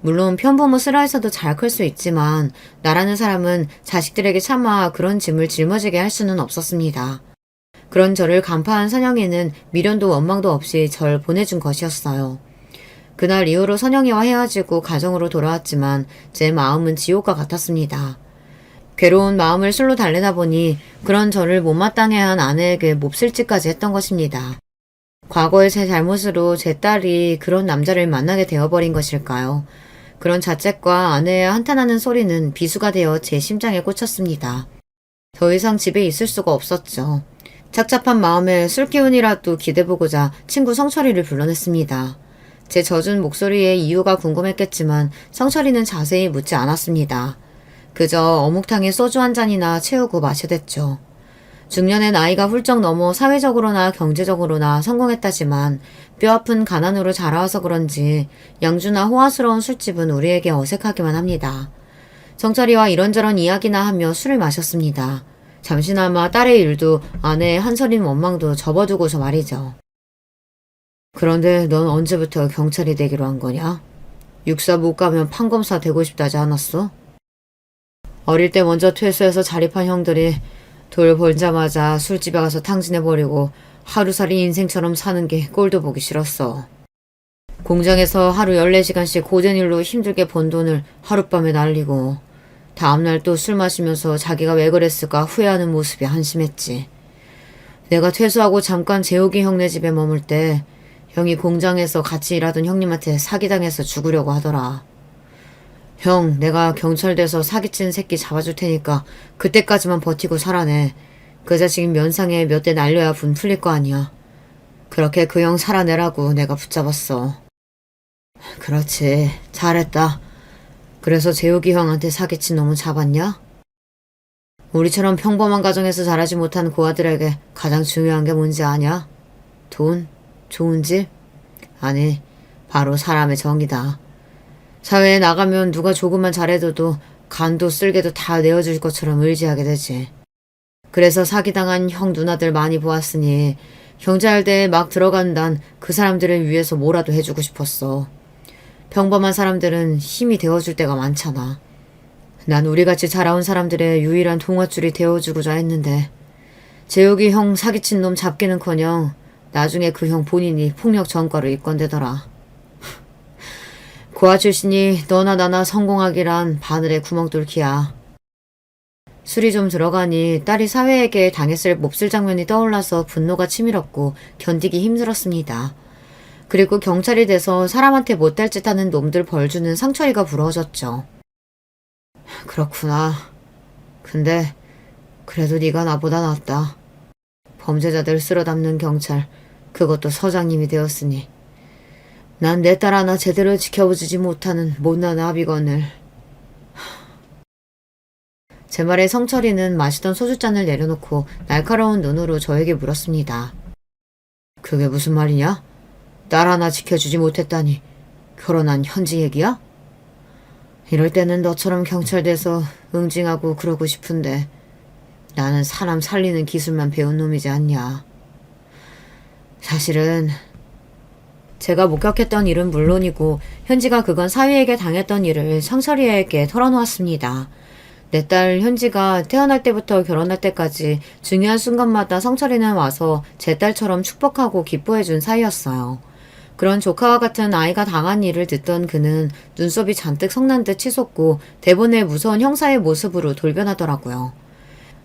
물론 편부모 슬하에서도 잘 클 수 있지만 나라는 사람은 자식들에게 차마 그런 짐을 짊어지게 할 수는 없었습니다. 그런 저를 간파한 선영이는 미련도 원망도 없이 절 보내준 것이었어요. 그날 이후로 선영이와 헤어지고 가정으로 돌아왔지만 제 마음은 지옥과 같았습니다. 괴로운 마음을 술로 달래다 보니 그런 저를 못마땅해 한 아내에게 몹쓸짓까지 했던 것입니다. 과거의 제 잘못으로 제 딸이 그런 남자를 만나게 되어버린 것일까요? 그런 자책과 아내의 한탄하는 소리는 비수가 되어 제 심장에 꽂혔습니다. 더 이상 집에 있을 수가 없었죠. 착잡한 마음에 술 기운이라도 기대보고자 친구 성철이를 불러냈습니다. 제 젖은 목소리에 이유가 궁금했겠지만 성철이는 자세히 묻지 않았습니다. 그저 어묵탕에 소주 한 잔이나 채우고 마셔댔죠. 중년의 나이가 훌쩍 넘어 사회적으로나 경제적으로나 성공했다지만 뼈아픈 가난으로 자라와서 그런지 양주나 호화스러운 술집은 우리에게 어색하기만 합니다. 정철이와 이런저런 이야기나 하며 술을 마셨습니다. 잠시나마 딸의 일도 아내의 한서린 원망도 접어두고서 말이죠. 그런데 넌 언제부터 경찰이 되기로 한 거냐? 육사 못 가면 판검사 되고 싶다지 않았어? 어릴 때 먼저 퇴소해서 자립한 형들이 돌 벌자마자 술집에 가서 탕진해버리고 하루살이 인생처럼 사는 게 꼴도 보기 싫었어. 공장에서 하루 14시간씩 고된 일로 힘들게 번 돈을 하룻밤에 날리고 다음날 또 술 마시면서 자기가 왜 그랬을까 후회하는 모습이 한심했지. 내가 퇴소하고 잠깐 재욱이 형네 집에 머물 때 형이 공장에서 같이 일하던 형님한테 사기당해서 죽으려고 하더라. 형, 내가 경찰 돼서 사기친 새끼 잡아줄 테니까 그때까지만 버티고 살아내. 그 자식 면상에 몇 대 날려야 분 풀릴 거 아니야. 그렇게 그 형 살아내라고 내가 붙잡았어. 그렇지, 잘했다. 그래서 재욱이 형한테 사기친 놈은 잡았냐? 우리처럼 평범한 가정에서 자라지 못한 고아들에게 가장 중요한 게 뭔지 아냐? 돈? 좋은 집? 아니, 바로 사람의 정이다. 사회에 나가면 누가 조금만 잘해줘도 간도 쓸개도 다 내어줄 것처럼 의지하게 되지. 그래서 사기당한 형 누나들 많이 보았으니 경찰대에 막 들어간 난 그 사람들을 위해서 뭐라도 해주고 싶었어. 평범한 사람들은 힘이 되어줄 때가 많잖아. 난 우리같이 자라온 사람들의 유일한 동화줄이 되어주고자 했는데 재욱이 형 사기친 놈 잡기는커녕 나중에 그 형 본인이 폭력 전과로 입건되더라. 고아 출신이 너나 나나 성공하기란 바늘에 구멍 뚫기야. 술이 좀 들어가니 딸이 사회에게 당했을 몹쓸 장면이 떠올라서 분노가 치밀었고 견디기 힘들었습니다. 그리고 경찰이 돼서 사람한테 못될 짓 하는 놈들 벌주는 상철이가 부러워졌죠. 그렇구나. 근데 그래도 네가 나보다 낫다. 범죄자들 쓸어담는 경찰, 그것도 서장님이 되었으니. 난 내 딸 하나 제대로 지켜보지 못하는 못난 아비건을. 제 말에 성철이는 마시던 소주잔을 내려놓고 날카로운 눈으로 저에게 물었습니다. 그게 무슨 말이냐? 딸 하나 지켜주지 못했다니 결혼한 현지 얘기야? 이럴 때는 너처럼 경찰 돼서 응징하고 그러고 싶은데 나는 사람 살리는 기술만 배운 놈이지 않냐. 사실은 제가 목격했던 일은 물론이고 현지가 그건 사위에게 당했던 일을 성철이에게 털어놓았습니다. 내 딸 현지가 태어날 때부터 결혼할 때까지 중요한 순간마다 성철이는 와서 제 딸처럼 축복하고 기뻐해준 사이였어요. 그런 조카와 같은 아이가 당한 일을 듣던 그는 눈썹이 잔뜩 성난 듯 치솟고 대본의 무서운 형사의 모습으로 돌변하더라고요.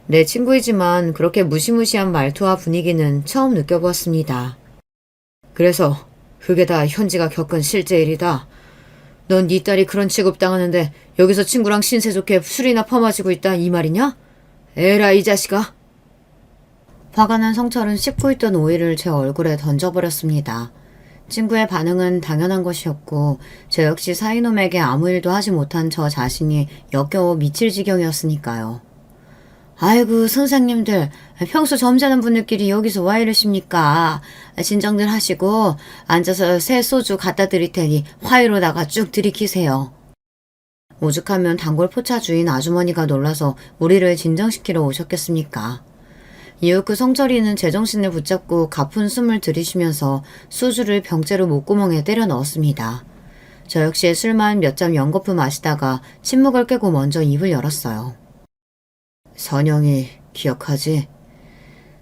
내 친구이지만 그렇게 무시무시한 말투와 분위기는 처음 느껴보았습니다. 그래서 그게 다 현지가 겪은 실제 일이다. 넌 네 딸이 그런 취급당하는데 여기서 친구랑 신세 좋게 술이나 퍼마시고 있다 이 말이냐? 에라 이 자식아. 화가 난 성철은 씹고 있던 오이를 제 얼굴에 던져버렸습니다. 친구의 반응은 당연한 것이었고 저 역시 사이놈에게 아무 일도 하지 못한 저 자신이 역겨워 미칠 지경이었으니까요. 아이고 선생님들 평소 점잖은 분들끼리 여기서 와 이러십니까? 진정들 하시고 앉아서 새 소주 갖다 드릴 테니 화이로다가 쭉 들이키세요. 오죽하면 단골 포차 주인 아주머니가 놀라서 우리를 진정시키러 오셨겠습니까? 이후 그 성철이는 제정신을 붙잡고 가쁜 숨을 들이쉬면서 소주를 병째로 목구멍에 때려 넣었습니다. 저 역시 술만 몇 잔 연거푸 마시다가 침묵을 깨고 먼저 입을 열었어요. 선영이 기억하지?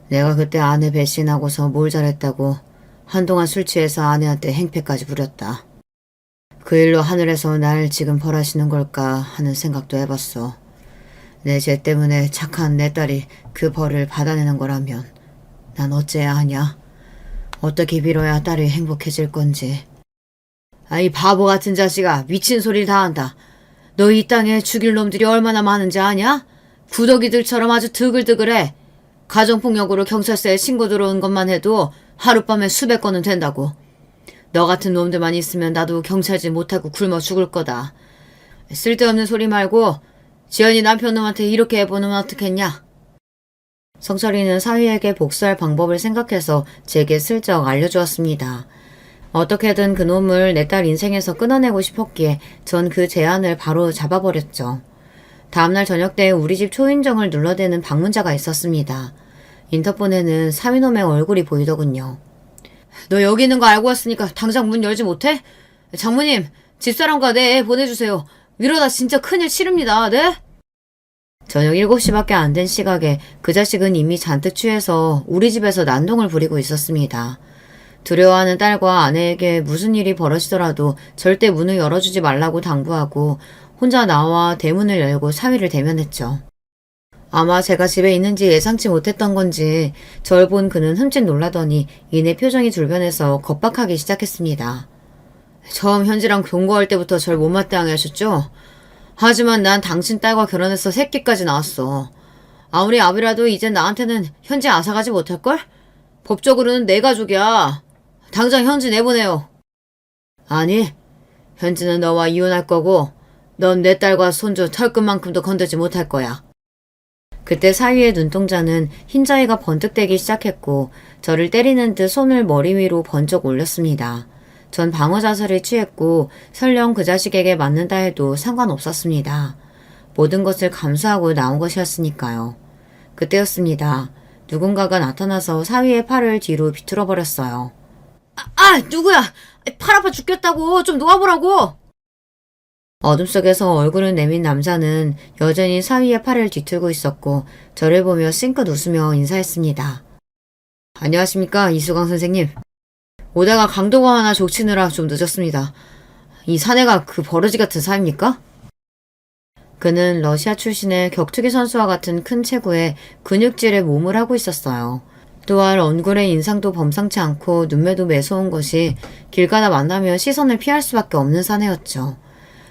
내가 그때 아내 배신하고서 뭘 잘했다고 한동안 술 취해서 아내한테 행패까지 부렸다. 그 일로 하늘에서 날 지금 벌하시는 걸까 하는 생각도 해봤어. 내 죄 때문에 착한 내 딸이 그 벌을 받아내는 거라면 난 어째야 하냐? 어떻게 빌어야 딸이 행복해질 건지. 아이 바보 같은 자식아 미친 소리를 다 한다. 너 이 땅에 죽일 놈들이 얼마나 많은지 아냐? 구더기들처럼 아주 드글드글해. 가정폭력으로 경찰서에 신고 들어온 것만 해도 하룻밤에 수백 건은 된다고. 너 같은 놈들만 있으면 나도 경찰질 못하고 굶어 죽을 거다. 쓸데없는 소리 말고 지연이 남편 놈한테 이렇게 해보면 어떻겠냐? 성철이는 사위에게 복수할 방법을 생각해서 제게 슬쩍 알려주었습니다. 어떻게든 그놈을 내 딸 인생에서 끊어내고 싶었기에 전 그 제안을 바로 잡아버렸죠. 다음날 저녁 때 우리 집 초인종을 눌러대는 방문자가 있었습니다. 인터폰에는 사위놈의 얼굴이 보이더군요. 너 여기 있는 거 알고 왔으니까 당장 문 열지 못해? 장모님, 집사람과 내 애 보내주세요. 이러다 진짜 큰일 치릅니다. 네? 저녁 7시밖에 안 된 시각에 그 자식은 이미 잔뜩 취해서 우리 집에서 난동을 부리고 있었습니다. 두려워하는 딸과 아내에게 무슨 일이 벌어지더라도 절대 문을 열어주지 말라고 당부하고 혼자 나와 대문을 열고 사위를 대면했죠. 아마 제가 집에 있는지 예상치 못했던 건지 절 본 그는 흠칫 놀라더니 이내 표정이 둘변해서 겁박하기 시작했습니다. 처음 현지랑 동거할 때부터 절 못마땅해 하셨죠? 하지만 난 당신 딸과 결혼해서 새끼까지 낳았어. 아무리 아비라도 이젠 나한테는 현지 앗아가지 못할걸? 법적으로는 내 가족이야. 당장 현지 내보내요. 아니, 현지는 너와 이혼할 거고 넌 내 딸과 손주 털끝만큼도 건들지 못할 거야. 그때 사위의 눈동자는 흰자위가 번뜩대기 시작했고 저를 때리는 듯 손을 머리 위로 번쩍 올렸습니다. 전 방어 자세를 취했고 설령 그 자식에게 맞는다 해도 상관없었습니다. 모든 것을 감수하고 나온 것이었으니까요. 그때였습니다. 누군가가 나타나서 사위의 팔을 뒤로 비틀어 버렸어요. 누구야? 팔 아파 죽겠다고. 좀 놓아보라고. 어둠 속에서 얼굴을 내민 남자는 여전히 사위의 팔을 뒤틀고 있었고 저를 보며 싱긋 웃으며 인사했습니다. 안녕하십니까, 이수강 선생님. 오다가 강도가 하나 족치느라 좀 늦었습니다. 이 사내가 그 버러지 같은 사입니까? 그는 러시아 출신의 격투기 선수와 같은 큰 체구에 근육질의 몸을 하고 있었어요. 또한 얼굴의 인상도 범상치 않고 눈매도 매서운 것이 길 가다 만나면 시선을 피할 수밖에 없는 사내였죠.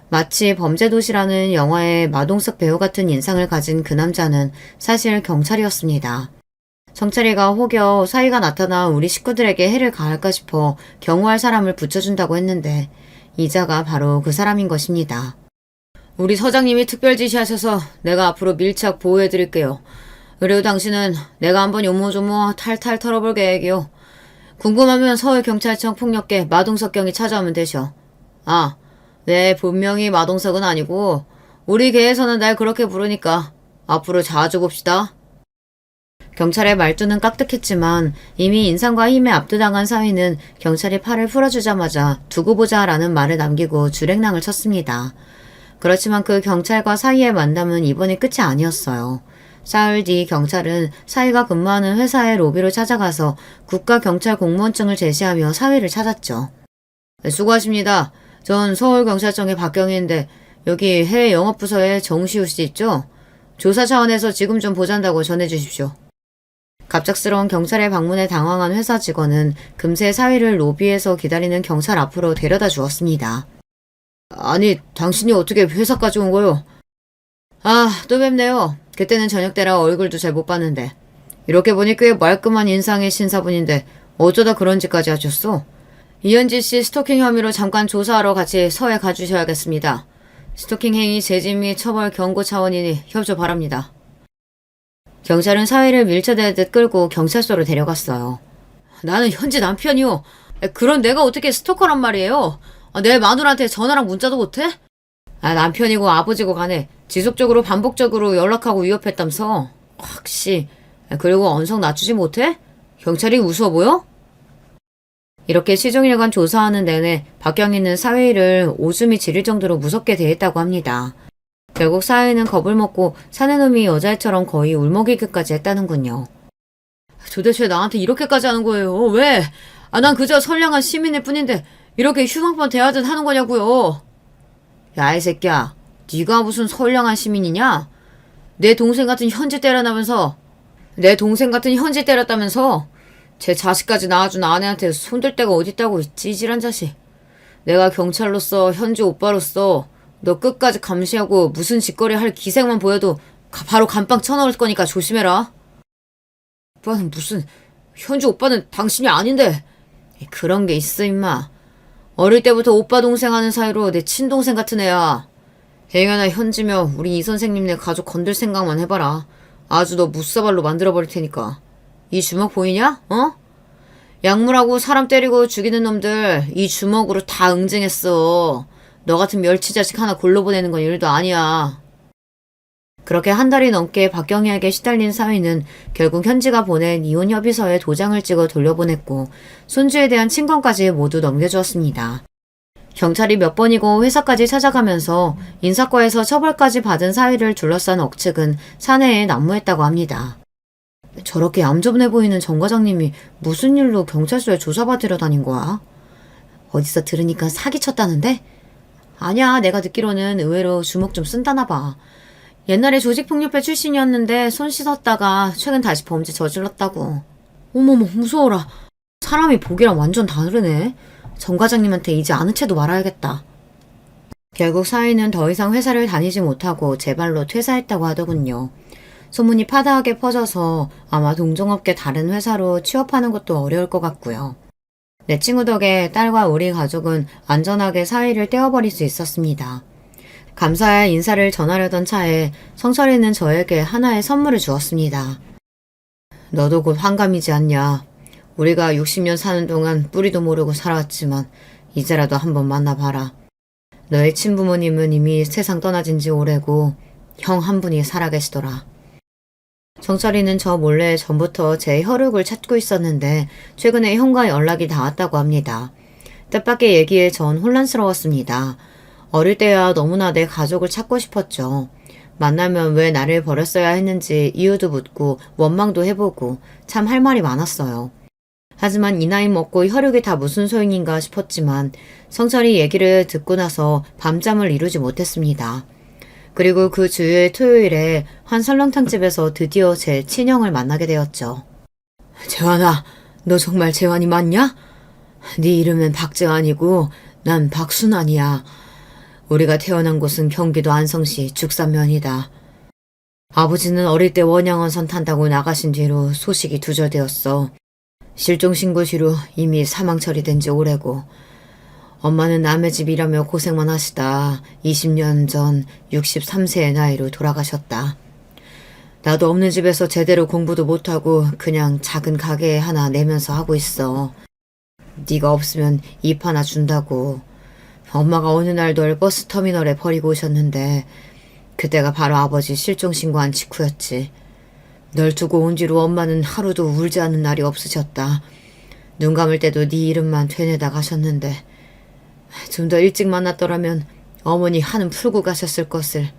마치 범죄도시라는 영화의 마동석 배우 같은 인상을 가진 그 남자는 사실 경찰이었습니다. 경찰이가 혹여 사위가 나타나 우리 식구들에게 해를 가할까 싶어 경호할 사람을 붙여준다고 했는데 이자가 바로 그 사람인 것입니다. 우리 서장님이 특별 지시하셔서 내가 앞으로 밀착 보호해드릴게요. 그리고 당신은 내가 한번 요모조모 탈탈 털어볼 계획이요. 궁금하면 서울경찰청 폭력계 마동석 경이 찾아오면 되셔. 네, 분명히 마동석은 아니고 우리 계에서는 날 그렇게 부르니까 앞으로 자주 봅시다. 경찰의 말투는 깍듯했지만 이미 인상과 힘에 압도당한 사위는 경찰이 팔을 풀어주자마자 두고 보자라는 말을 남기고 줄행랑을 쳤습니다. 그렇지만 그 경찰과 사위의 만남은 이번이 끝이 아니었어요. 사흘 뒤 경찰은 사위가 근무하는 회사의 로비로 찾아가서 국가경찰 공무원증을 제시하며 사위를 찾았죠. 네, 수고하십니다. 전 서울경찰청의 박경희인데 여기 해외 영업부서의 정시우 씨 있죠? 조사 차원에서 지금 좀 보잔다고 전해주십시오. 갑작스러운 경찰의 방문에 당황한 회사 직원은 금세 사위를 로비에서 기다리는 경찰 앞으로 데려다 주었습니다. 아니, 당신이 어떻게 회사까지 온 거요? 또 뵙네요. 그때는 저녁때라 얼굴도 잘 못 봤는데. 이렇게 보니 꽤 말끔한 인상의 신사분인데 어쩌다 그런 짓까지 하셨어? 이현지 씨 스토킹 혐의로 잠깐 조사하러 같이 서에 가주셔야겠습니다. 스토킹 행위 재진 및 처벌 경고 차원이니 협조 바랍니다. 경찰은 사위를 밀쳐대듯 끌고 경찰서로 데려갔어요. 나는 현지 남편이요. 그런 내가 어떻게 스토커란 말이에요. 내 마누라한테 전화랑 문자도 못해? 남편이고 아버지고 간에 지속적으로 반복적으로 연락하고 위협했다면서. 확시. 그리고 언성 낮추지 못해? 경찰이 우스워 보여? 이렇게 시종일관 조사하는 내내 박경희는 사위를 오줌이 지릴 정도로 무섭게 대했다고 합니다. 결국 사위는 겁을 먹고 사내놈이 여자애처럼 거의 울먹이기까지 했다는군요. 도대체 나한테 이렇게까지 하는 거예요? 왜? 난 그저 선량한 시민일 뿐인데 이렇게 흉악한 대하듯 하는 거냐고요. 야, 이 새끼야. 네가 무슨 선량한 시민이냐? 내 동생 같은 현지 때렸다면서 제 자식까지 낳아준 아내한테 손댈 데가 어딨다고, 찌질한 자식. 내가 경찰로서 현지 오빠로서 너 끝까지 감시하고 무슨 짓거리 할 기색만 보여도 바로 감빵 쳐넣을 거니까 조심해라. 오빠는 무슨, 현지 오빠는 당신이 아닌데. 그런 게 있어 임마. 어릴 때부터 오빠 동생 하는 사이로 내 친동생 같은 애야. 행여나 현지며 우리 이 선생님네 가족 건들 생각만 해봐라. 아주 너 무사발로 만들어버릴 테니까. 이 주먹 보이냐? 약물하고 사람 때리고 죽이는 놈들 이 주먹으로 다 응징했어. 너 같은 멸치 자식 하나 골로 보내는 건 일도 아니야. 그렇게 한 달이 넘게 박경희에게 시달린 사위는 결국 현지가 보낸 이혼 협의서에 도장을 찍어 돌려보냈고 손주에 대한 친권까지 모두 넘겨주었습니다. 경찰이 몇 번이고 회사까지 찾아가면서 인사과에서 처벌까지 받은 사위를 둘러싼 억측은 사내에 난무했다고 합니다. 저렇게 얌전해 보이는 정 과장님이 무슨 일로 경찰서에 조사받으러 다닌 거야? 어디서 들으니까 사기쳤다는데? 아니야, 내가 듣기로는 의외로 주먹 좀 쓴다나 봐. 옛날에 조직폭력배 출신이었는데 손 씻었다가 최근 다시 범죄 저질렀다고. 어머머, 무서워라. 사람이 보기랑 완전 다르네. 정 과장님한테 이제 아는 채도 말아야겠다. 결국 사위는 더 이상 회사를 다니지 못하고 제 발로 퇴사했다고 하더군요. 소문이 파다하게 퍼져서 아마 동종업계 다른 회사로 취업하는 것도 어려울 것 같고요. 내 친구 덕에 딸과 우리 가족은 안전하게 사위를 떼어버릴 수 있었습니다. 감사의 인사를 전하려던 차에 성철이는 저에게 하나의 선물을 주었습니다. 너도 곧 환갑이지 않냐. 우리가 60년 사는 동안 뿌리도 모르고 살아왔지만 이제라도 한번 만나봐라. 너의 친부모님은 이미 세상 떠나진 지 오래고 형 한 분이 살아계시더라. 정철이는 저 몰래 전부터 제 혈육을 찾고 있었는데 최근에 형과 연락이 닿았다고 합니다. 뜻밖의 얘기에 전 혼란스러웠습니다. 어릴 때야 너무나 내 가족을 찾고 싶었죠. 만나면 왜 나를 버렸어야 했는지 이유도 묻고 원망도 해보고 참 할 말이 많았어요. 하지만 이 나이 먹고 혈육이 다 무슨 소용인가 싶었지만 성철이 얘기를 듣고 나서 밤잠을 이루지 못했습니다. 그리고 그 주요일 토요일에 한 설렁탕집에서 드디어 제 친형을 만나게 되었죠. 재환아, 너 정말 재환이 맞냐? 네 이름은 박재환이고 난 박순환이야. 우리가 태어난 곳은 경기도 안성시 죽산면이다. 아버지는 어릴 때 원양어선 탄다고 나가신 뒤로 소식이 두절되었어. 실종신고시로 이미 사망 처리된 지 오래고 엄마는 남의 집 일하며 고생만 하시다 20년 전 63세의 나이로 돌아가셨다. 나도 없는 집에서 제대로 공부도 못하고 그냥 작은 가게 하나 내면서 하고 있어. 네가 없으면 입 하나 준다고. 엄마가 어느 날 널 버스터미널에 버리고 오셨는데 그때가 바로 아버지 실종신고한 직후였지. 널 두고 온 뒤로 엄마는 하루도 울지 않는 날이 없으셨다. 눈 감을 때도 네 이름만 되뇌다 가셨는데 좀 더 일찍 만났더라면 어머니 한은 풀고 가셨을 것을.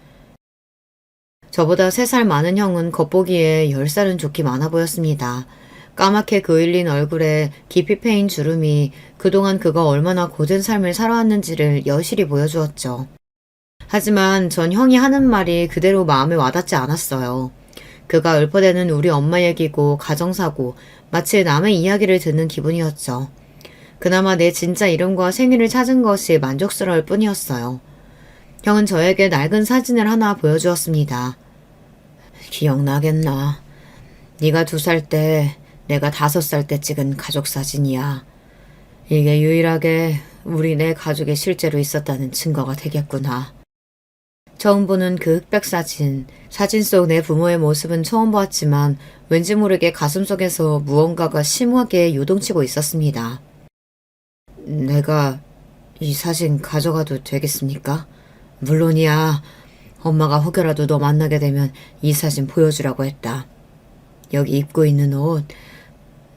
저보다 3살 많은 형은 겉보기에 10살은 좋게 많아 보였습니다. 까맣게 그을린 얼굴에 깊이 패인 주름이 그동안 그가 얼마나 고된 삶을 살아왔는지를 여실히 보여주었죠. 하지만 전 형이 하는 말이 그대로 마음에 와닿지 않았어요. 그가 읊어대는 우리 엄마 얘기고 가정사고 마치 남의 이야기를 듣는 기분이었죠. 그나마 내 진짜 이름과 생일을 찾은 것이 만족스러울 뿐이었어요. 형은 저에게 낡은 사진을 하나 보여주었습니다. 기억나겠나? 네가 2살 때 내가 5살 때 찍은 가족사진이야. 이게 유일하게 우리 내 가족이 실제로 있었다는 증거가 되겠구나. 처음 보는 그 흑백 사진 속 내 부모의 모습은 처음 보았지만 왠지 모르게 가슴속에서 무언가가 심하게 요동치고 있었습니다. 내가 이 사진 가져가도 되겠습니까? 물론이야. 엄마가 혹여라도 너 만나게 되면 이 사진 보여주라고 했다. 여기 입고 있는 옷.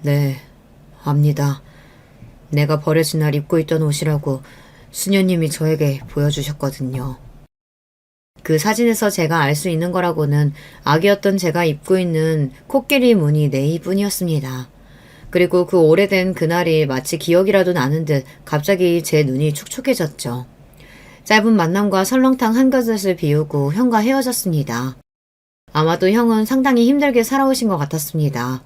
네, 압니다. 내가 버려진 날 입고 있던 옷이라고 수녀님이 저에게 보여주셨거든요. 그 사진에서 제가 알 수 있는 거라고는 아기였던 제가 입고 있는 코끼리 무늬 네이뿐이었습니다. 그리고 그 오래된 그날이 마치 기억이라도 나는 듯 갑자기 제 눈이 촉촉해졌죠. 짧은 만남과 설렁탕 한 그릇을 비우고 형과 헤어졌습니다. 아마도 형은 상당히 힘들게 살아오신 것 같았습니다.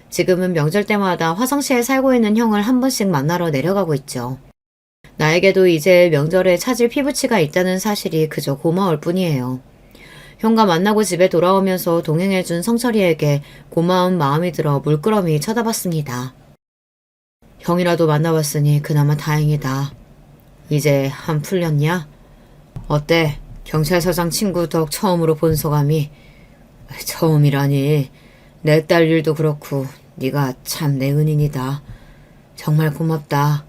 지금은 명절 때마다 화성시에 살고 있는 형을 한 번씩 만나러 내려가고 있죠. 나에게도 이제 명절에 찾을 피부치가 있다는 사실이 그저 고마울 뿐이에요. 형과 만나고 집에 돌아오면서 동행해준 성철이에게 고마운 마음이 들어 물끄러미 쳐다봤습니다. 형이라도 만나봤으니 그나마 다행이다. 이제 한 풀렸냐? 어때? 경찰서장 친구 덕 처음으로 본 소감이? 처음이라니. 내 딸 일도 그렇고 네가 참 내 은인이다. 정말 고맙다.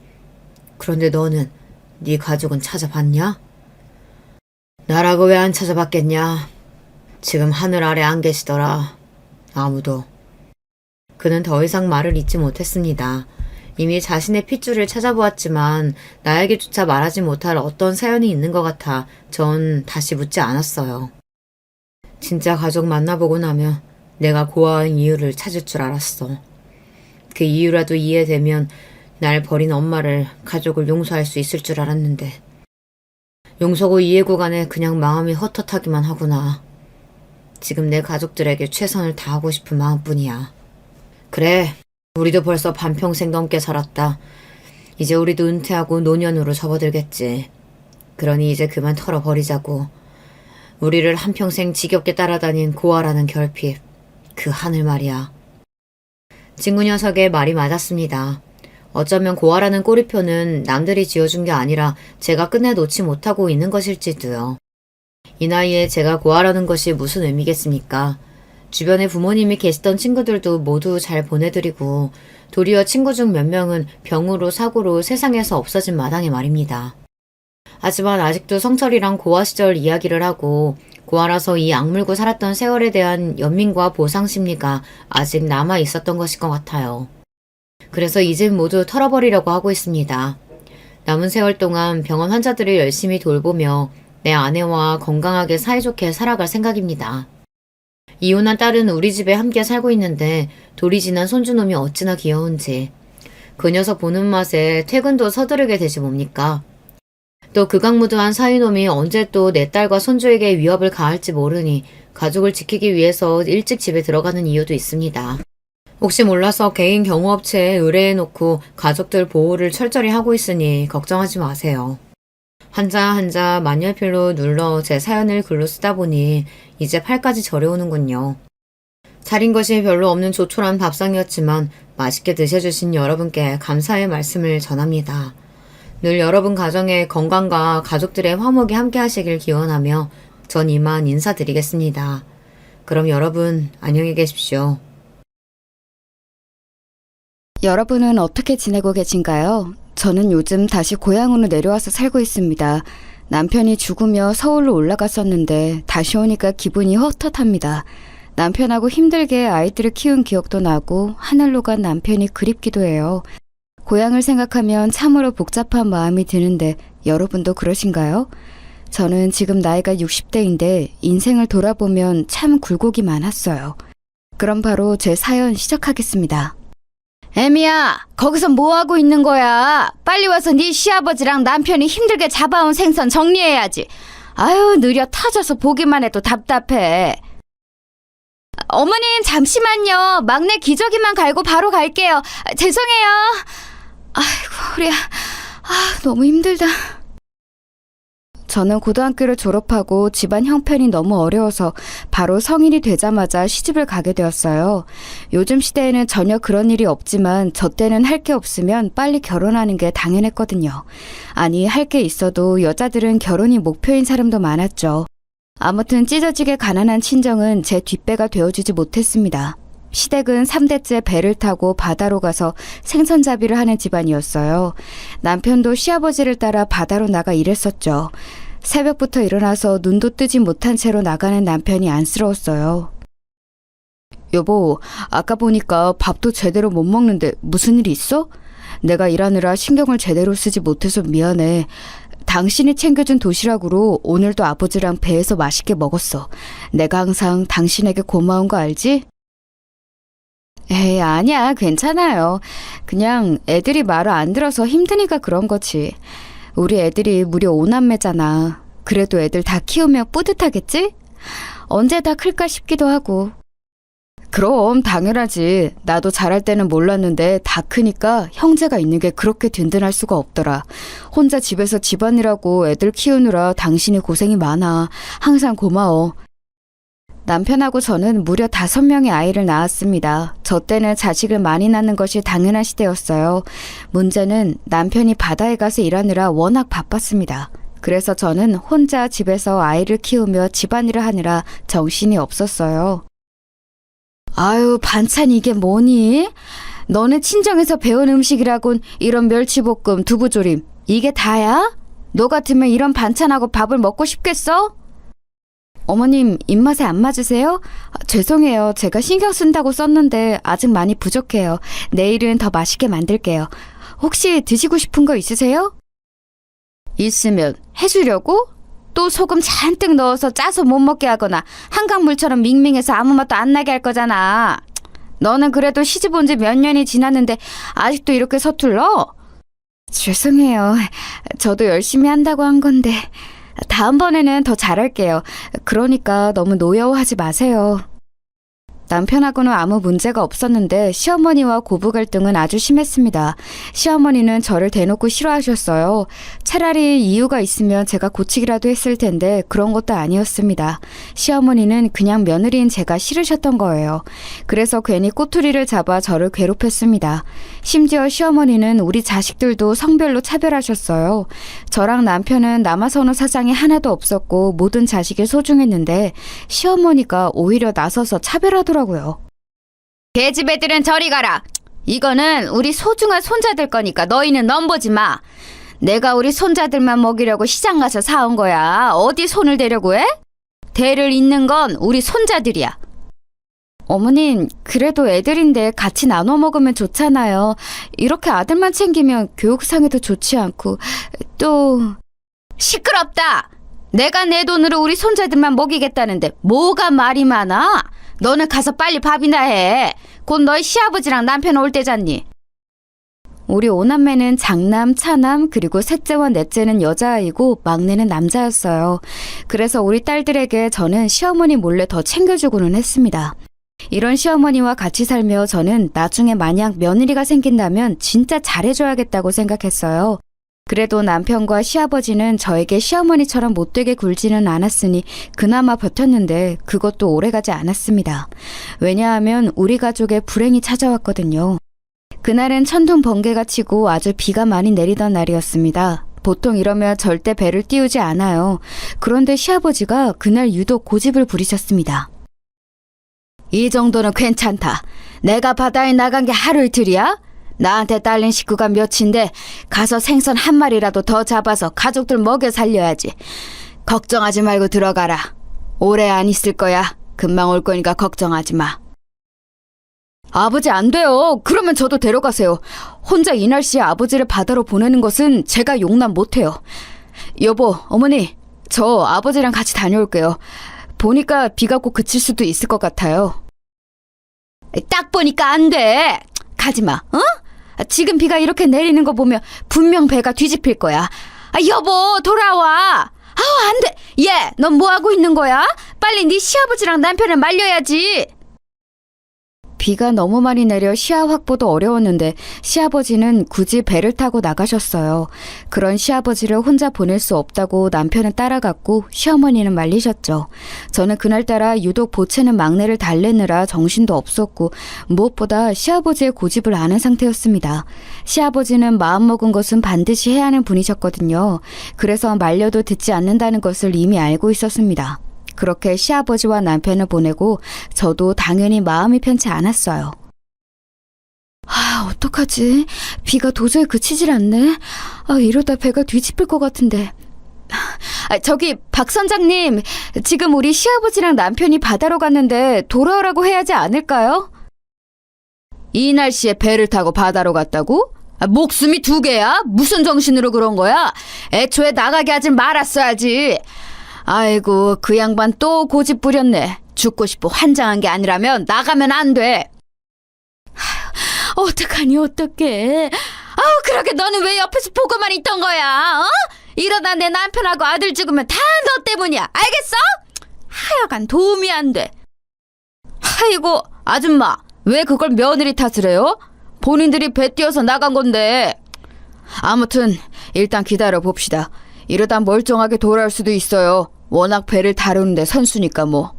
그런데 너는 네 가족은 찾아봤냐? 나라고 왜 안 찾아봤겠냐? 지금 하늘 아래 안 계시더라. 아무도. 그는 더 이상 말을 잇지 못했습니다. 이미 자신의 핏줄을 찾아보았지만 나에게조차 말하지 못할 어떤 사연이 있는 것 같아 전 다시 묻지 않았어요. 진짜 가족 만나보고 나면 내가 고아인 이유를 찾을 줄 알았어. 그 이유라도 이해되면 날 버린 엄마를, 가족을 용서할 수 있을 줄 알았는데 용서고 이해 구간에 그냥 마음이 헛헛하기만 하구나. 지금 내 가족들에게 최선을 다하고 싶은 마음뿐이야. 그래, 우리도 벌써 반평생 넘게 살았다. 이제 우리도 은퇴하고 노년으로 접어들겠지. 그러니 이제 그만 털어버리자고. 우리를 한평생 지겹게 따라다닌 고아라는 결핍, 그 하늘 말이야. 친구 녀석의 말이 맞았습니다. 어쩌면 고아라는 꼬리표는 남들이 지어준 게 아니라 제가 끝내 놓지 못하고 있는 것일지도요. 이 나이에 제가 고아라는 것이 무슨 의미겠습니까? 주변에 부모님이 계시던 친구들도 모두 잘 보내드리고 도리어 친구 중 몇 명은 병으로 사고로 세상에서 없어진 마당에 말입니다. 하지만 아직도 성철이랑 고아 시절 이야기를 하고 고아라서 이 악물고 살았던 세월에 대한 연민과 보상 심리가 아직 남아 있었던 것일 것 같아요. 그래서 이젠 모두 털어버리려고 하고 있습니다. 남은 세월 동안 병원 환자들을 열심히 돌보며 내 아내와 건강하게 사이좋게 살아갈 생각입니다. 이혼한 딸은 우리 집에 함께 살고 있는데 돌이 지난 손주놈이 어찌나 귀여운지. 그 녀석 보는 맛에 퇴근도 서두르게 되지 뭡니까? 또 극악무도한 사위놈이 언제 또 내 딸과 손주에게 위협을 가할지 모르니 가족을 지키기 위해서 일찍 집에 들어가는 이유도 있습니다. 혹시 몰라서 개인 경호업체에 의뢰해놓고 가족들 보호를 철저히 하고 있으니 걱정하지 마세요. 한자 한자 만년필로 눌러 제 사연을 글로 쓰다 보니 이제 팔까지 저려오는군요. 차린 것이 별로 없는 조촐한 밥상이었지만 맛있게 드셔주신 여러분께 감사의 말씀을 전합니다. 늘 여러분 가정의 건강과 가족들의 화목이 함께 하시길 기원하며 전 이만 인사드리겠습니다. 그럼 여러분 안녕히 계십시오. 여러분은 어떻게 지내고 계신가요? 저는 요즘 다시 고향으로 내려와서 살고 있습니다. 남편이 죽으며 서울로 올라갔었는데 다시 오니까 기분이 헛헛합니다. 남편하고 힘들게 아이들을 키운 기억도 나고 하늘로 간 남편이 그립기도 해요. 고향을 생각하면 참으로 복잡한 마음이 드는데 여러분도 그러신가요? 저는 지금 나이가 60대인데 인생을 돌아보면 참 굴곡이 많았어요. 그럼 바로 제 사연 시작하겠습니다. 애미야, 거기서 뭐하고 있는 거야? 빨리 와서 네 시아버지랑 남편이 힘들게 잡아온 생선 정리해야지. 아유, 느려 터져서 보기만 해도 답답해. 어머님, 잠시만요. 막내 기저귀만 갈고 바로 갈게요. 죄송해요. 아이고, 우리야. 너무 힘들다. 저는 고등학교를 졸업하고 집안 형편이 너무 어려워서 바로 성인이 되자마자 시집을 가게 되었어요. 요즘 시대에는 전혀 그런 일이 없지만 저 때는 할 게 없으면 빨리 결혼하는 게 당연했거든요. 아니, 할 게 있어도 여자들은 결혼이 목표인 사람도 많았죠. 아무튼 찢어지게 가난한 친정은 제 뒷배가 되어주지 못했습니다. 시댁은 3대째 배를 타고 바다로 가서 생선잡이를 하는 집안이었어요. 남편도 시아버지를 따라 바다로 나가 일했었죠. 새벽부터 일어나서 눈도 뜨지 못한 채로 나가는 남편이 안쓰러웠어요. 여보, 아까 보니까 밥도 제대로 못 먹는데 무슨 일 있어? 내가 일하느라 신경을 제대로 쓰지 못해서 미안해. 당신이 챙겨준 도시락으로 오늘도 아버지랑 배에서 맛있게 먹었어. 내가 항상 당신에게 고마운 거 알지? 에이, 아니야. 괜찮아요. 그냥 애들이 말을 안 들어서 힘드니까 그런 거지. 우리 애들이 무려 5남매잖아. 그래도 애들 다 키우면 뿌듯하겠지? 언제 다 클까 싶기도 하고. 그럼 당연하지. 나도 잘할 때는 몰랐는데 다 크니까 형제가 있는 게 그렇게 든든할 수가 없더라. 혼자 집에서 집안일하고 애들 키우느라 당신이 고생이 많아. 항상 고마워. 남편하고 저는 무려 5명의 아이를 낳았습니다. 저 때는 자식을 많이 낳는 것이 당연한 시대였어요. 문제는 남편이 바다에 가서 일하느라 워낙 바빴습니다. 그래서 저는 혼자 집에서 아이를 키우며 집안일을 하느라 정신이 없었어요. 아유, 반찬 이게 뭐니? 너네 친정에서 배운 음식이라곤 이런 멸치볶음, 두부조림 이게 다야? 너 같으면 이런 반찬하고 밥을 먹고 싶겠어? 어머님 입맛에 안 맞으세요? 죄송해요. 제가 신경 쓴다고 썼는데 아직 많이 부족해요. 내일은 더 맛있게 만들게요. 혹시 드시고 싶은 거 있으세요? 있으면 해주려고? 또 소금 잔뜩 넣어서 짜서 못 먹게 하거나 한강물처럼 밍밍해서 아무 맛도 안 나게 할 거잖아. 너는 그래도 시집 온 지 몇 년이 지났는데 아직도 이렇게 서툴러? 죄송해요. 저도 열심히 한다고 한 건데 다음번에는 더 잘할게요. 그러니까 너무 노여워하지 마세요. 남편하고는 아무 문제가 없었는데 시어머니와 고부 갈등은 아주 심했습니다. 시어머니는 저를 대놓고 싫어하셨어요. 차라리 이유가 있으면 제가 고치기라도 했을 텐데 그런 것도 아니었습니다. 시어머니는 그냥 며느리인 제가 싫으셨던 거예요. 그래서 괜히 꼬투리를 잡아 저를 괴롭혔습니다. 심지어 시어머니는 우리 자식들도 성별로 차별하셨어요. 저랑 남편은 남아선호 사상이 하나도 없었고 모든 자식이 소중했는데 시어머니가 오히려 나서서 차별하더라고요. 계집 애들은 저리 가라. 이거는 우리 소중한 손자들 거니까 너희는 넘보지 마. 내가 우리 손자들만 먹이려고 시장 가서 사온 거야. 어디 손을 대려고 해? 대를 잇는 건 우리 손자들이야. 어머님, 그래도 애들인데 같이 나눠 먹으면 좋잖아요. 이렇게 아들만 챙기면 교육상에도 좋지 않고 또... 시끄럽다. 내가 내 돈으로 우리 손자들만 먹이겠다는데 뭐가 말이 많아? 너는 가서 빨리 밥이나 해. 곧 너희 시아버지랑 남편 올 때잖니. 우리 오남매는 장남, 차남, 그리고 셋째와 넷째는 여자아이고 막내는 남자였어요. 그래서 우리 딸들에게 저는 시어머니 몰래 더 챙겨주고는 했습니다. 이런 시어머니와 같이 살며 저는 나중에 만약 며느리가 생긴다면 진짜 잘해줘야겠다고 생각했어요. 그래도 남편과 시아버지는 저에게 시어머니처럼 못되게 굴지는 않았으니 그나마 버텼는데 그것도 오래가지 않았습니다. 왜냐하면 우리 가족에 불행이 찾아왔거든요. 그날은 천둥 번개가 치고 아주 비가 많이 내리던 날이었습니다. 보통 이러면 절대 배를 띄우지 않아요. 그런데 시아버지가 그날 유독 고집을 부리셨습니다. 이 정도는 괜찮다. 내가 바다에 나간 게 하루 이틀이야? 나한테 딸린 식구가 몇인데 가서 생선 한 마리라도 더 잡아서 가족들 먹여 살려야지. 걱정하지 말고 들어가라. 오래 안 있을 거야. 금방 올 거니까 걱정하지 마. 아버지 안 돼요. 그러면 저도 데려가세요. 혼자 이 날씨에 아버지를 바다로 보내는 것은 제가 용납 못해요. 여보, 어머니, 저 아버지랑 같이 다녀올게요. 보니까 비가 곧 그칠 수도 있을 것 같아요. 딱 보니까 안 돼. 가지마, 어? 지금 비가 이렇게 내리는 거 보면 분명 배가 뒤집힐 거야. 여보, 돌아와. 안 돼. 얘, 넌 뭐 하고 있는 거야? 빨리 네 시아버지랑 남편을 말려야지. 비가 너무 많이 내려 시야 확보도 어려웠는데 시아버지는 굳이 배를 타고 나가셨어요. 그런 시아버지를 혼자 보낼 수 없다고 남편은 따라갔고 시어머니는 말리셨죠. 저는 그날따라 유독 보채는 막내를 달래느라 정신도 없었고 무엇보다 시아버지의 고집을 아는 상태였습니다. 시아버지는 마음먹은 것은 반드시 해야 하는 분이셨거든요. 그래서 말려도 듣지 않는다는 것을 이미 알고 있었습니다. 그렇게 시아버지와 남편을 보내고 저도 당연히 마음이 편치 않았어요. 어떡하지? 비가 도저히 그치질 않네. 이러다 배가 뒤집힐 것 같은데. 저기 박 선장님, 지금 우리 시아버지랑 남편이 바다로 갔는데 돌아오라고 해야지 않을까요? 이 날씨에 배를 타고 바다로 갔다고? 목숨이 두 개야? 무슨 정신으로 그런 거야? 애초에 나가게 하지 말았어야지. 아이고, 그 양반 또 고집 부렸네. 죽고 싶어 환장한 게 아니라면 나가면 안 돼. 어떡하니 어떡해. 그러게 너는 왜 옆에서 보고만 있던 거야? 이러다 내 남편하고 아들 죽으면 다 너 때문이야. 알겠어? 하여간 도움이 안 돼. 아이고, 아줌마, 왜 그걸 며느리 탓을 해요? 본인들이 배 띄어서 나간 건데. 아무튼 일단 기다려 봅시다. 이러다 멀쩡하게 돌아올 수도 있어요. 워낙 배를 다루는데 선수니까 뭐.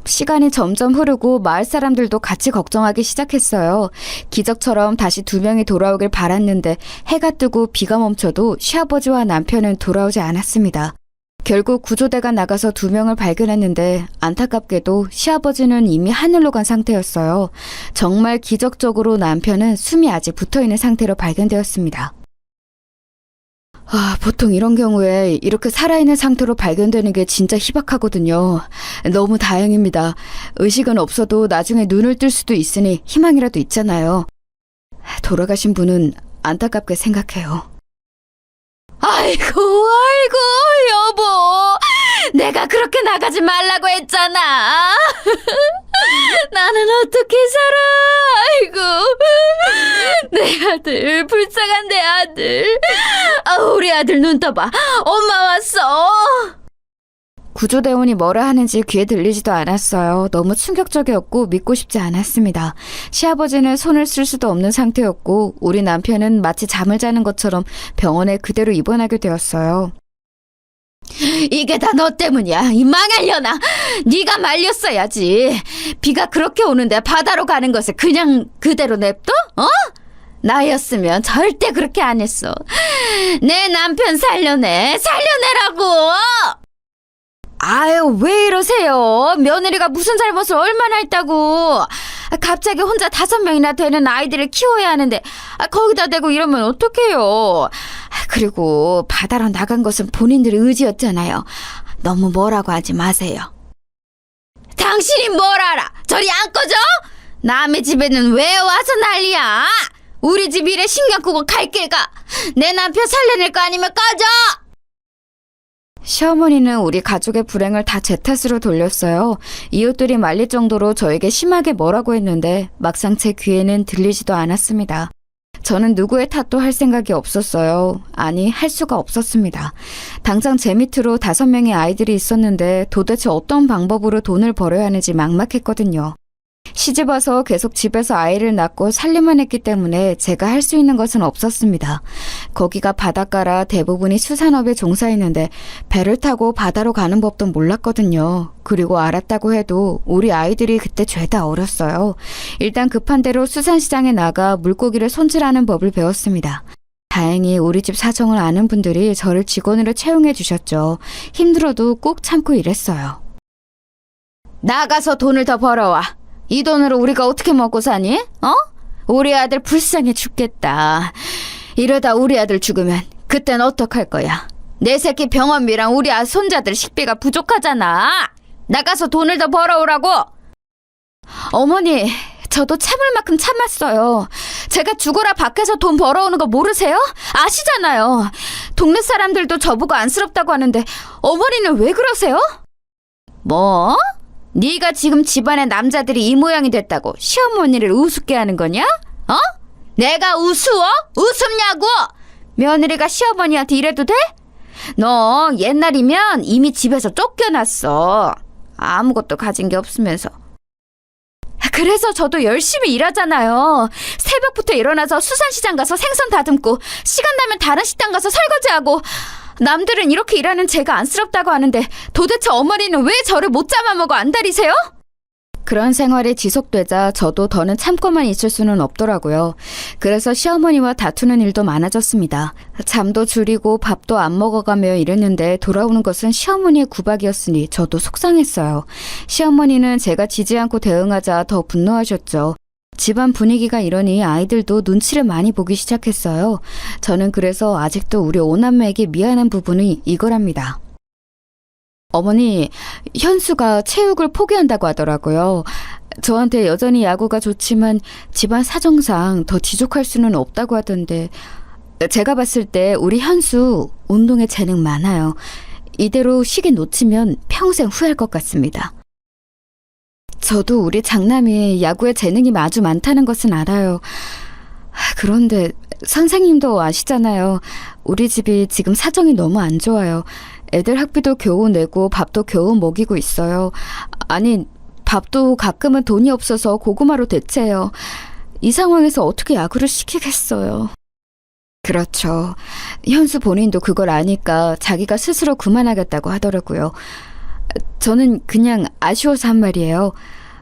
시간이 점점 흐르고 마을 사람들도 같이 걱정하기 시작했어요. 기적처럼 다시 두 명이 돌아오길 바랐는데 해가 뜨고 비가 멈춰도 시아버지와 남편은 돌아오지 않았습니다. 결국 구조대가 나가서 2명을 발견했는데 안타깝게도 시아버지는 이미 하늘로 간 상태였어요. 정말 기적적으로 남편은 숨이 아직 붙어있는 상태로 발견되었습니다. 보통 이런 경우에 이렇게 살아있는 상태로 발견되는 게 진짜 희박하거든요. 너무 다행입니다. 의식은 없어도 나중에 눈을 뜰 수도 있으니 희망이라도 있잖아요. 돌아가신 분은 안타깝게 생각해요. 아이고, 여보. 내가 그렇게 나가지 말라고 했잖아. 나는 어떻게 살아? 아이고. 내 아들, 불쌍한 내 아들. 우리 아들 눈 떠봐. 엄마 왔어. 구조대원이 뭐라 하는지 귀에 들리지도 않았어요. 너무 충격적이었고 믿고 싶지 않았습니다. 시아버지는 손을 쓸 수도 없는 상태였고 우리 남편은 마치 잠을 자는 것처럼 병원에 그대로 입원하게 되었어요. 이게 다 너 때문이야. 이 망할려나. 네가 말렸어야지. 비가 그렇게 오는데 바다로 가는 것을 그냥 그대로 냅둬? 나였으면 절대 그렇게 안 했어. 내 남편 살려내라고. 아유, 왜 이러세요? 며느리가 무슨 잘못을 얼마나 했다고. 갑자기 혼자 5명이나 되는 아이들을 키워야 하는데 거기다 대고 이러면 어떡해요. 그리고 바다로 나간 것은 본인들의 의지였잖아요. 너무 뭐라고 하지 마세요. 당신이 뭘 알아? 저리 안 꺼져? 남의 집에는 왜 와서 난리야? 우리 집 일에 신경 끄고 갈 길 가. 내 남편 살려낼 거 아니면 꺼져. 시어머니는 우리 가족의 불행을 다 제 탓으로 돌렸어요. 이웃들이 말릴 정도로 저에게 심하게 뭐라고 했는데 막상 제 귀에는 들리지도 않았습니다. 저는 누구의 탓도 할 생각이 없었어요. 아니, 할 수가 없었습니다. 당장 제 밑으로 5명의 아이들이 있었는데 도대체 어떤 방법으로 돈을 벌어야 하는지 막막했거든요. 시집 와서 계속 집에서 아이를 낳고 살림만 했기 때문에 제가 할 수 있는 것은 없었습니다. 거기가 바닷가라 대부분이 수산업에 종사했는데 배를 타고 바다로 가는 법도 몰랐거든요. 그리고 알았다고 해도 우리 아이들이 그때 죄다 어렸어요. 일단 급한 대로 수산시장에 나가 물고기를 손질하는 법을 배웠습니다. 다행히 우리 집 사정을 아는 분들이 저를 직원으로 채용해 주셨죠. 힘들어도 꾹 참고 일했어요. 나가서 돈을 더 벌어와. 이 돈으로 우리가 어떻게 먹고 사니? 우리 아들 불쌍해 죽겠다. 이러다 우리 아들 죽으면 그땐 어떡할 거야? 내 새끼 병원비랑 우리 손자들 식비가 부족하잖아. 나가서 돈을 더 벌어오라고. 어머니, 저도 참을 만큼 참았어요. 제가 죽어라 밖에서 돈 벌어오는 거 모르세요? 아시잖아요. 동네 사람들도 저보고 안쓰럽다고 하는데 어머니는 왜 그러세요? 뭐? 네가 지금 집안의 남자들이 이 모양이 됐다고 시어머니를 우습게 하는 거냐? 내가 우스워? 우습냐고? 며느리가 시어머니한테 이래도 돼? 너 옛날이면 이미 집에서 쫓겨났어. 아무것도 가진 게 없으면서. 그래서 저도 열심히 일하잖아요. 새벽부터 일어나서 수산시장 가서 생선 다듬고 시간 나면 다른 식당 가서 설거지하고. 남들은 이렇게 일하는 제가 안쓰럽다고 하는데 도대체 어머니는 왜 저를 못 잡아먹어 안달이세요? 그런 생활이 지속되자 저도 더는 참고만 있을 수는 없더라고요. 그래서 시어머니와 다투는 일도 많아졌습니다. 잠도 줄이고 밥도 안 먹어가며 이랬는데 돌아오는 것은 시어머니의 구박이었으니 저도 속상했어요. 시어머니는 제가 지지 않고 대응하자 더 분노하셨죠. 집안 분위기가 이러니 아이들도 눈치를 많이 보기 시작했어요. 저는 그래서 아직도 우리 오남매에게 미안한 부분이 이거랍니다. 어머니, 현수가 체육을 포기한다고 하더라고요. 저한테 여전히 야구가 좋지만 집안 사정상 더 지속할 수는 없다고 하던데 제가 봤을 때 우리 현수 운동에 재능 많아요. 이대로 시기 놓치면 평생 후회할 것 같습니다. 저도 우리 장남이 야구에 재능이 아주 많다는 것은 알아요. 그런데 선생님도 아시잖아요. 우리 집이 지금 사정이 너무 안 좋아요. 애들 학비도 겨우 내고 밥도 겨우 먹이고 있어요. 아니, 밥도 가끔은 돈이 없어서 고구마로 대체해요. 이 상황에서 어떻게 야구를 시키겠어요. 그렇죠. 현수 본인도 그걸 아니까 자기가 스스로 그만하겠다고 하더라고요. 저는 그냥 아쉬워서 한 말이에요.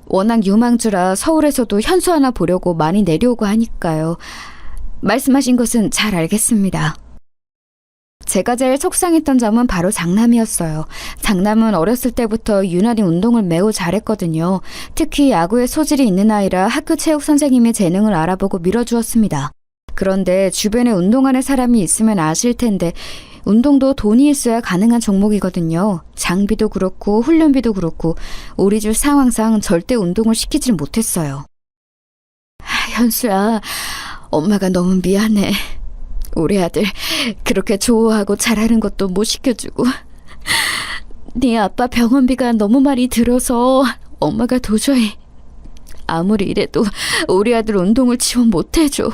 워낙 유망주라 서울에서도 현수 하나 보려고 많이 내려오고 하니까요. 말씀하신 것은 잘 알겠습니다. 제가 제일 속상했던 점은 바로 장남이었어요. 장남은 어렸을 때부터 유난히 운동을 매우 잘했거든요. 특히 야구에 소질이 있는 아이라 학교 체육 선생님의 재능을 알아보고 밀어주었습니다. 그런데 주변에 운동하는 사람이 있으면 아실 텐데 운동도 돈이 있어야 가능한 종목이거든요. 장비도 그렇고 훈련비도 그렇고 우리 집 상황상 절대 운동을 시키질 못했어요. 현수야, 엄마가 너무 미안해. 우리 아들 그렇게 좋아하고 잘하는 것도 못 시켜주고 네 아빠 병원비가 너무 많이 들어서 엄마가 도저히 아무리 이래도 우리 아들 운동을 지원 못해줘.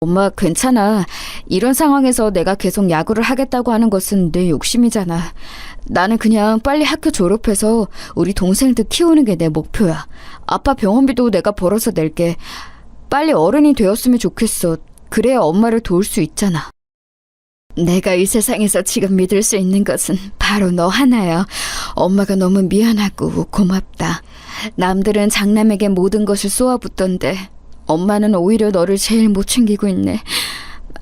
엄마 괜찮아. 이런 상황에서 내가 계속 야구를 하겠다고 하는 것은 내 욕심이잖아. 나는 그냥 빨리 학교 졸업해서 우리 동생들 키우는 게 내 목표야. 아빠 병원비도 내가 벌어서 낼게. 빨리 어른이 되었으면 좋겠어. 그래야 엄마를 도울 수 있잖아. 내가 이 세상에서 지금 믿을 수 있는 것은 바로 너 하나야. 엄마가 너무 미안하고 고맙다. 남들은 장남에게 모든 것을 쏘아붙던데 엄마는 오히려 너를 제일 못 챙기고 있네.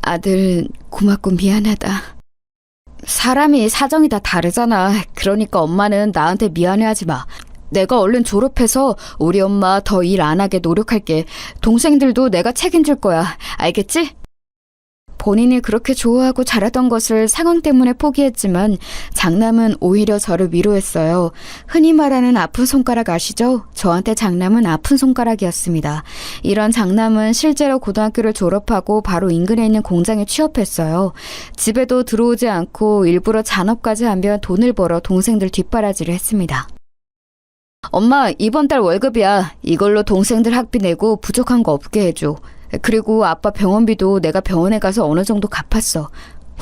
아들 고맙고 미안하다. 사람이 사정이 다 다르잖아. 그러니까 엄마는 나한테 미안해하지 마. 내가 얼른 졸업해서 우리 엄마 더 일 안 하게 노력할게. 동생들도 내가 책임질 거야. 알겠지? 본인이 그렇게 좋아하고 잘하던 것을 상황 때문에 포기했지만 장남은 오히려 저를 위로했어요. 흔히 말하는 아픈 손가락 아시죠? 저한테 장남은 아픈 손가락이었습니다. 이런 장남은 실제로 고등학교를 졸업하고 바로 인근에 있는 공장에 취업했어요. 집에도 들어오지 않고 일부러 잔업까지 하며 돈을 벌어 동생들 뒷바라지를 했습니다. 엄마, 이번 달 월급이야. 이걸로 동생들 학비 내고 부족한 거 없게 해줘. 그리고 아빠 병원비도 내가 병원에 가서 어느 정도 갚았어.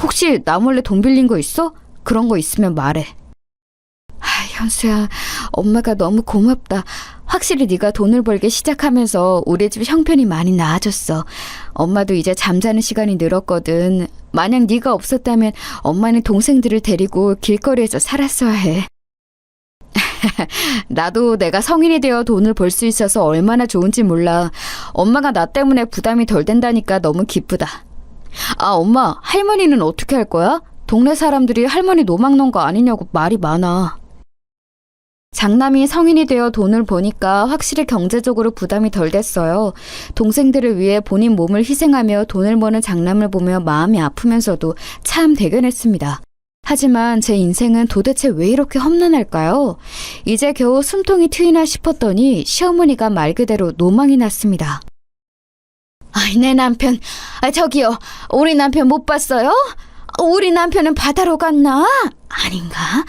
혹시 나 몰래 돈 빌린 거 있어? 그런 거 있으면 말해. 현수야, 엄마가 너무 고맙다. 확실히 네가 돈을 벌기 시작하면서 우리 집 형편이 많이 나아졌어. 엄마도 이제 잠자는 시간이 늘었거든. 만약 네가 없었다면 엄마는 동생들을 데리고 길거리에서 살았어야 해. 나도 내가 성인이 되어 돈을 벌 수 있어서 얼마나 좋은지 몰라. 엄마가 나 때문에 부담이 덜 된다니까 너무 기쁘다. 아, 엄마, 할머니는 어떻게 할 거야? 동네 사람들이 할머니 노망 논 거 아니냐고 말이 많아. 장남이 성인이 되어 돈을 버니까 확실히 경제적으로 부담이 덜 됐어요. 동생들을 위해 본인 몸을 희생하며 돈을 버는 장남을 보며 마음이 아프면서도 참 대견했습니다. 하지만 제 인생은 도대체 왜 이렇게 험난할까요? 이제 겨우 숨통이 트이나 싶었더니 시어머니가 말 그대로 노망이 났습니다. 내 남편, 저기요, 우리 남편 못 봤어요? 우리 남편은 바다로 갔나? 아닌가?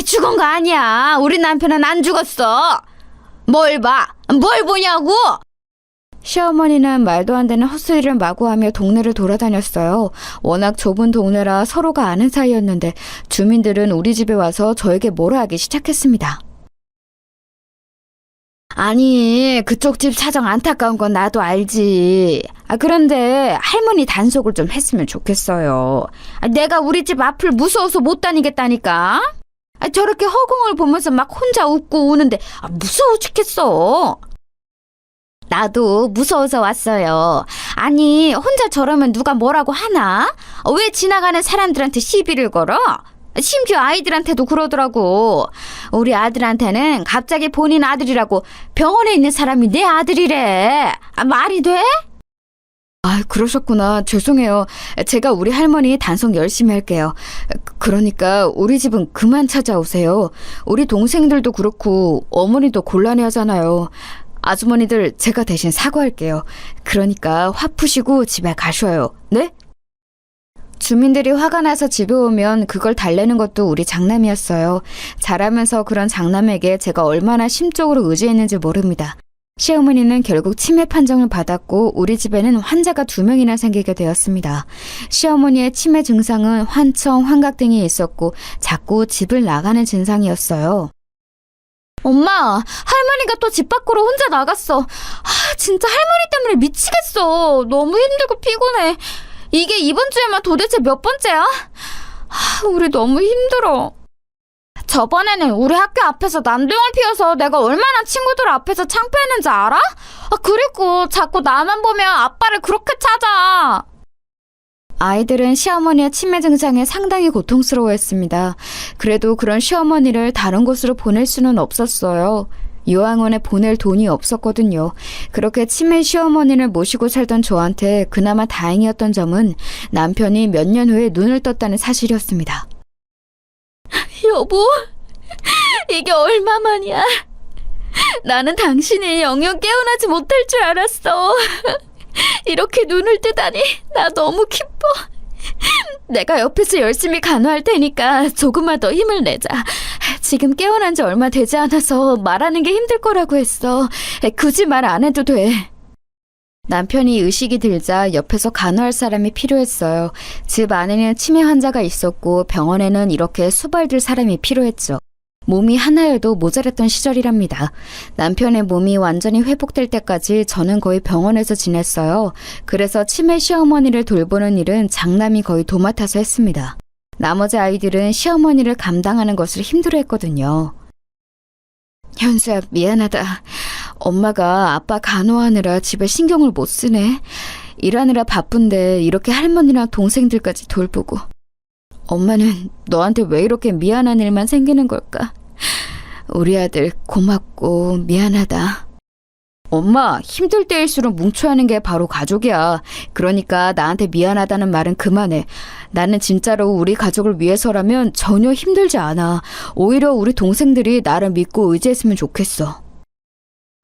죽은 거 아니야. 우리 남편은 안 죽었어. 뭘 봐? 뭘 보냐고? 시어머니는 말도 안 되는 헛소리를 마구하며 동네를 돌아다녔어요. 워낙 좁은 동네라 서로가 아는 사이였는데 주민들은 우리 집에 와서 저에게 뭐라 하기 시작했습니다. 아니, 그쪽 집 사정 안타까운 건 나도 알지. 그런데 할머니 단속을 좀 했으면 좋겠어요. 내가 우리 집 앞을 무서워서 못 다니겠다니까. 저렇게 허공을 보면서 막 혼자 웃고 우는데 무서워 죽겠어. 나도 무서워서 왔어요. 아니, 혼자 저러면 누가 뭐라고 하나? 왜 지나가는 사람들한테 시비를 걸어? 심지어 아이들한테도 그러더라고. 우리 아들한테는 갑자기 본인 아들이라고 병원에 있는 사람이 내 아들이래. 말이 돼? 그러셨구나. 죄송해요. 제가 우리 할머니 단속 열심히 할게요. 그러니까 우리 집은 그만 찾아오세요. 우리 동생들도 그렇고 어머니도 곤란해하잖아요. 아주머니들 제가 대신 사과할게요. 그러니까 화 푸시고 집에 가셔요. 네? 주민들이 화가 나서 집에 오면 그걸 달래는 것도 우리 장남이었어요. 자라면서 그런 장남에게 제가 얼마나 심적으로 의지했는지 모릅니다. 시어머니는 결국 치매 판정을 받았고 우리 집에는 환자가 2명이나 생기게 되었습니다. 시어머니의 치매 증상은 환청, 환각 등이 있었고 자꾸 집을 나가는 증상이었어요. 엄마, 할머니가 또 집 밖으로 혼자 나갔어. 진짜 할머니 때문에 미치겠어. 너무 힘들고 피곤해. 이게 이번 주에만 도대체 몇 번째야? 우리 너무 힘들어. 저번에는 우리 학교 앞에서 난동을 피워서 내가 얼마나 친구들 앞에서 창피했는지 알아? 그리고 자꾸 나만 보면 아빠를 그렇게 찾아. 아이들은 시어머니의 치매 증상에 상당히 고통스러워했습니다. 그래도 그런 시어머니를 다른 곳으로 보낼 수는 없었어요. 요양원에 보낼 돈이 없었거든요. 그렇게 치매 시어머니를 모시고 살던 저한테 그나마 다행이었던 점은 남편이 몇 년 후에 눈을 떴다는 사실이었습니다. 여보, 이게 얼마만이야? 나는 당신이 영영 깨어나지 못할 줄 알았어. 이렇게 눈을 뜨다니 나 너무 기뻐. 내가 옆에서 열심히 간호할 테니까 조금만 더 힘을 내자. 지금 깨어난 지 얼마 되지 않아서 말하는 게 힘들 거라고 했어. 굳이 말 안 해도 돼. 남편이 의식이 들자 옆에서 간호할 사람이 필요했어요. 집 안에는 치매 환자가 있었고 병원에는 이렇게 수발들 사람이 필요했죠. 몸이 하나여도 모자랐던 시절이랍니다. 남편의 몸이 완전히 회복될 때까지 저는 거의 병원에서 지냈어요. 그래서 치매 시어머니를 돌보는 일은 장남이 거의 도맡아서 했습니다. 나머지 아이들은 시어머니를 감당하는 것을 힘들어했거든요. 현수야, 미안하다. 엄마가 아빠 간호하느라 집에 신경을 못 쓰네. 일하느라 바쁜데 이렇게 할머니랑 동생들까지 돌보고. 엄마는 너한테 왜 이렇게 미안한 일만 생기는 걸까? 우리 아들 고맙고 미안하다. 엄마, 힘들 때일수록 뭉쳐야 하는 게 바로 가족이야. 그러니까 나한테 미안하다는 말은 그만해. 나는 진짜로 우리 가족을 위해서라면 전혀 힘들지 않아. 오히려 우리 동생들이 나를 믿고 의지했으면 좋겠어.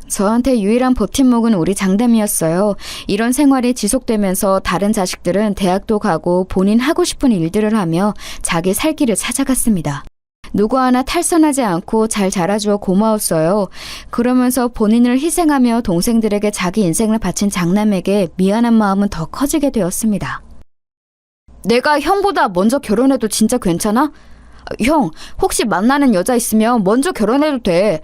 저한테 유일한 버팀목은 우리 장남이었어요. 이런 생활이 지속되면서 다른 자식들은 대학도 가고 본인 하고 싶은 일들을 하며 자기 살 길을 찾아갔습니다. 누구 하나 탈선하지 않고 잘 자라주어 고마웠어요. 그러면서 본인을 희생하며 동생들에게 자기 인생을 바친 장남에게 미안한 마음은 더 커지게 되었습니다. 내가 형보다 먼저 결혼해도 진짜 괜찮아? 형, 혹시 만나는 여자 있으면 먼저 결혼해도 돼.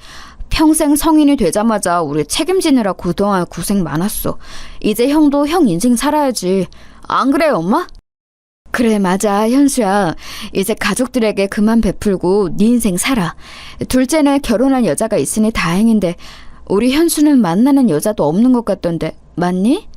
평생 성인이 되자마자 우리 책임지느라 그동안 고생 많았어. 이제 형도 형 인생 살아야지. 안 그래, 엄마? 그래, 맞아, 현수야. 이제 가족들에게 그만 베풀고 네 인생 살아. 둘째는 결혼한 여자가 있으니 다행인데 우리 현수는 만나는 여자도 없는 것 같던데 맞니?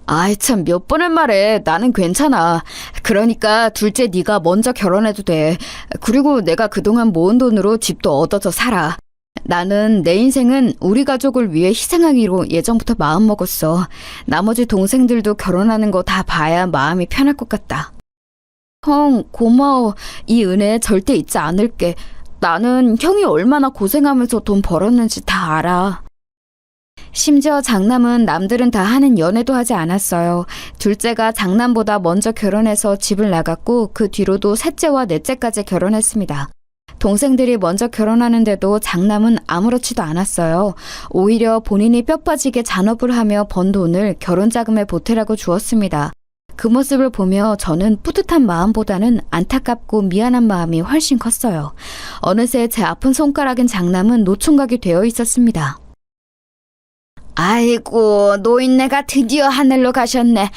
아이 참, 몇 번을 말해. 나는 괜찮아. 그러니까 둘째 네가 먼저 결혼해도 돼. 그리고 내가 그동안 모은 돈으로 집도 얻어서 살아. 나는 내 인생은 우리 가족을 위해 희생하기로 예전부터 마음먹었어. 나머지 동생들도 결혼하는 거 다 봐야 마음이 편할 것 같다. 형, 고마워. 이 은혜 절대 잊지 않을게. 나는 형이 얼마나 고생하면서 돈 벌었는지 다 알아. 심지어 장남은 남들은 다 하는 연애도 하지 않았어요. 둘째가 장남보다 먼저 결혼해서 집을 나갔고 그 뒤로도 셋째와 넷째까지 결혼했습니다. 동생들이 먼저 결혼하는데도 장남은 아무렇지도 않았어요. 오히려 본인이 뼈 빠지게 잔업을 하며 번 돈을 결혼자금에 보태라고 주었습니다. 그 모습을 보며 저는 뿌듯한 마음보다는 안타깝고 미안한 마음이 훨씬 컸어요. 어느새 제 아픈 손가락인 장남은 노총각이 되어 있었습니다. 아이고, 노인네가 드디어 하늘로 가셨네.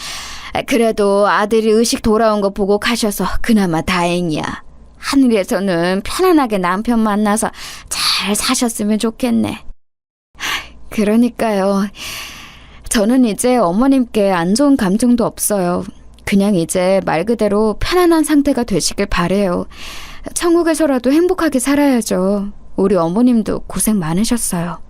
그래도 아들이 의식 돌아온 거 보고 가셔서 그나마 다행이야. 하늘에서는 편안하게 남편 만나서 잘 사셨으면 좋겠네. 그러니까요. 저는 이제 어머님께 안 좋은 감정도 없어요. 그냥 이제 말 그대로 편안한 상태가 되시길 바래요. 천국에서라도 행복하게 살아야죠. 우리 어머님도 고생 많으셨어요.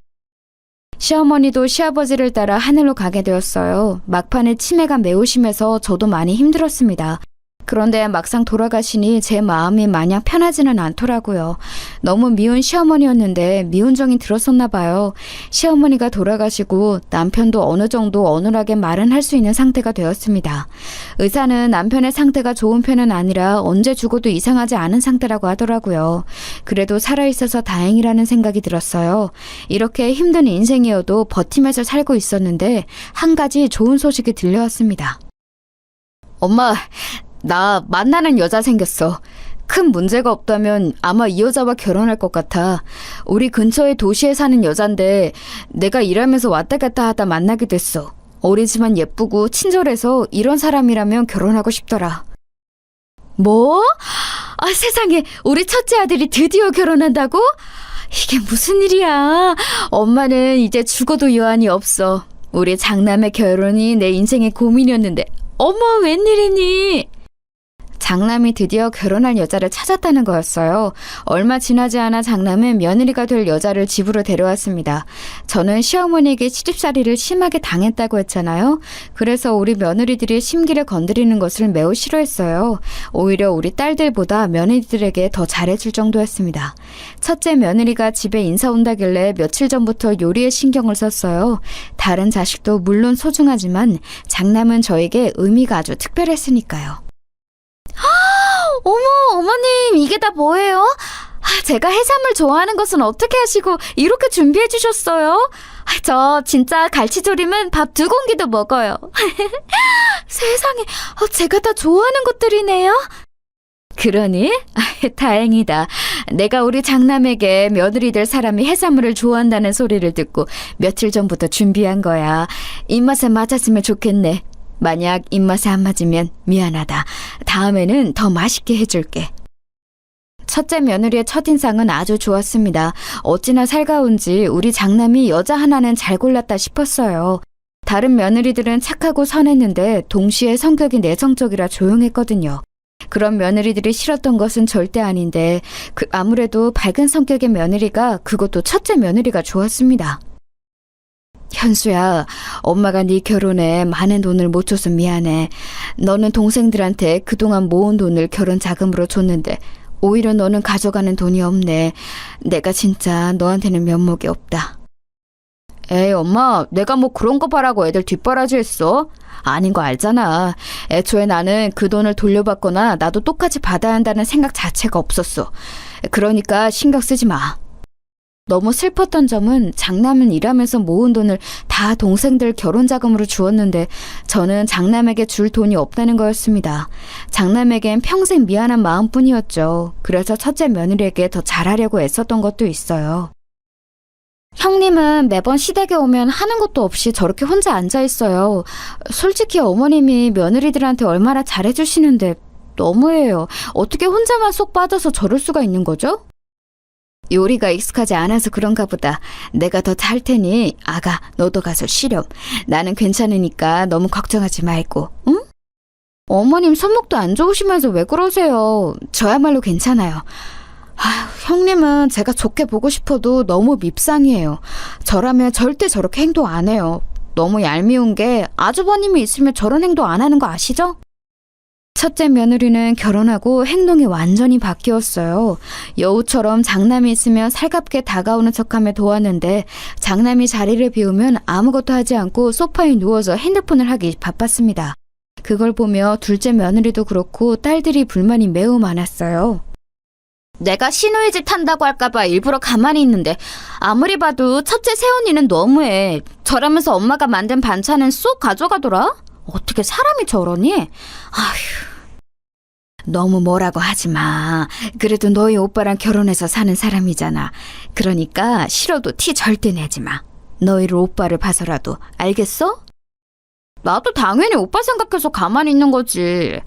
시어머니도 시아버지를 따라 하늘로 가게 되었어요. 막판에 치매가 매우 심해서 저도 많이 힘들었습니다. 그런데 막상 돌아가시니 제 마음이 마냥 편하지는 않더라고요. 너무 미운 시어머니였는데 미운 정이 들었었나 봐요. 시어머니가 돌아가시고 남편도 어느 정도 어눌하게 말은 할 수 있는 상태가 되었습니다. 의사는 남편의 상태가 좋은 편은 아니라 언제 죽어도 이상하지 않은 상태라고 하더라고요. 그래도 살아있어서 다행이라는 생각이 들었어요. 이렇게 힘든 인생이어도 버티면서 살고 있었는데 한 가지 좋은 소식이 들려왔습니다. 엄마, 나 만나는 여자 생겼어. 큰 문제가 없다면 아마 이 여자와 결혼할 것 같아. 우리 근처의 도시에 사는 여잔데 내가 일하면서 왔다 갔다 하다 만나게 됐어. 어리지만 예쁘고 친절해서 이런 사람이라면 결혼하고 싶더라. 뭐? 아, 세상에, 우리 첫째 아들이 드디어 결혼한다고? 이게 무슨 일이야. 엄마는 이제 죽어도 여한이 없어. 우리 장남의 결혼이 내 인생의 고민이었는데 어머, 웬일이니? 장남이 드디어 결혼할 여자를 찾았다는 거였어요. 얼마 지나지 않아 장남은 며느리가 될 여자를 집으로 데려왔습니다. 저는 시어머니에게 시집살이를 심하게 당했다고 했잖아요. 그래서 우리 며느리들이 심기를 건드리는 것을 매우 싫어했어요. 오히려 우리 딸들보다 며느리들에게 더 잘해줄 정도였습니다. 첫째 며느리가 집에 인사 온다길래 며칠 전부터 요리에 신경을 썼어요. 다른 자식도 물론 소중하지만 장남은 저에게 의미가 아주 특별했으니까요. 어머, 어머님, 이게 다 뭐예요? 제가 해산물 좋아하는 것은 어떻게 하시고 이렇게 준비해 주셨어요? 저 진짜 갈치조림은 밥 2공기도 먹어요. 세상에, 제가 다 좋아하는 것들이네요. 그러니? 다행이다. 내가 우리 장남에게 며느리 될 사람이 해산물을 좋아한다는 소리를 듣고 며칠 전부터 준비한 거야. 입맛에 맞았으면 좋겠네. 만약 입맛에 안 맞으면 미안하다. 다음에는 더 맛있게 해줄게. 첫째 며느리의 첫인상은 아주 좋았습니다. 어찌나 살가운지 우리 장남이 여자 하나는 잘 골랐다 싶었어요. 다른 며느리들은 착하고 선했는데 동시에 성격이 내성적이라 조용했거든요. 그런 며느리들이 싫었던 것은 절대 아닌데 아무래도 밝은 성격의 며느리가, 그것도 첫째 며느리가 좋았습니다. 현수야, 엄마가 네 결혼에 많은 돈을 못 줘서 미안해. 너는 동생들한테 그동안 모은 돈을 결혼 자금으로 줬는데 오히려 너는 가져가는 돈이 없네. 내가 진짜 너한테는 면목이 없다. 에이, 엄마, 내가 뭐 그런 거 바라고 애들 뒷바라지 했어? 아닌 거 알잖아. 애초에 나는 그 돈을 돌려받거나 나도 똑같이 받아야 한다는 생각 자체가 없었어. 그러니까 신경 쓰지 마. 너무 슬펐던 점은 장남은 일하면서 모은 돈을 다 동생들 결혼 자금으로 주었는데 저는 장남에게 줄 돈이 없다는 거였습니다. 장남에겐 평생 미안한 마음뿐이었죠. 그래서 첫째 며느리에게 더 잘하려고 애썼던 것도 있어요. 형님은 매번 시댁에 오면 하는 것도 없이 저렇게 혼자 앉아있어요. 솔직히 어머님이 며느리들한테 얼마나 잘해주시는데 너무해요. 어떻게 혼자만 쏙 빠져서 저럴 수가 있는 거죠? 요리가 익숙하지 않아서 그런가 보다. 내가 더 잘 테니 아가, 너도 가서 쉬렴. 나는 괜찮으니까 너무 걱정하지 말고, 응? 어머님 손목도 안 좋으시면서 왜 그러세요? 저야말로 괜찮아요. 형님은 제가 좋게 보고 싶어도 너무 밉상이에요. 저라면 절대 저렇게 행동 안 해요. 너무 얄미운 게 아주버님이 있으면 저런 행동 안 하는 거 아시죠? 첫째 며느리는 결혼하고 행동이 완전히 바뀌었어요. 여우처럼 장남이 있으면 살갑게 다가오는 척하며 도왔는데 장남이 자리를 비우면 아무것도 하지 않고 소파에 누워서 핸드폰을 하기 바빴습니다. 그걸 보며 둘째 며느리도 그렇고 딸들이 불만이 매우 많았어요. 내가 시누이 집 탄다고 할까봐 일부러 가만히 있는데 아무리 봐도 첫째 새언니는 너무해. 저라면서 엄마가 만든 반찬은 쏙 가져가더라? 어떻게 사람이 저러니? 아휴. 너무 뭐라고 하지 마. 그래도 너희 오빠랑 결혼해서 사는 사람이잖아. 그러니까 싫어도 티 절대 내지 마. 너희를 오빠를 봐서라도, 알겠어? 나도 당연히 오빠 생각해서 가만히 있는 거지.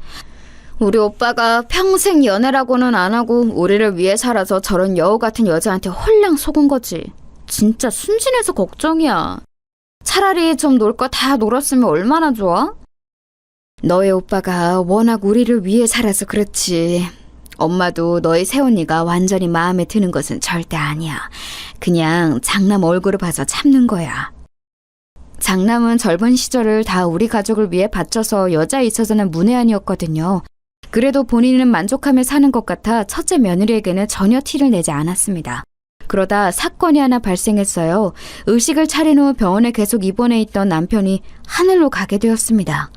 우리 오빠가 평생 연애라고는 안 하고 우리를 위해 살아서 저런 여우 같은 여자한테 홀랑 속은 거지. 진짜 순진해서 걱정이야. 차라리 좀 놀 거 다 놀았으면 얼마나 좋아? 너의 오빠가 워낙 우리를 위해 살아서 그렇지. 엄마도 너희 새언니가 완전히 마음에 드는 것은 절대 아니야. 그냥 장남 얼굴을 봐서 참는 거야. 장남은 젊은 시절을 다 우리 가족을 위해 바쳐서 여자에 있어서는 문외한이었거든요. 그래도 본인은 만족하며 사는 것 같아 첫째 며느리에게는 전혀 티를 내지 않았습니다. 그러다 사건이 하나 발생했어요. 의식을 차린 후 병원에 계속 입원해 있던 남편이 하늘로 가게 되었습니다.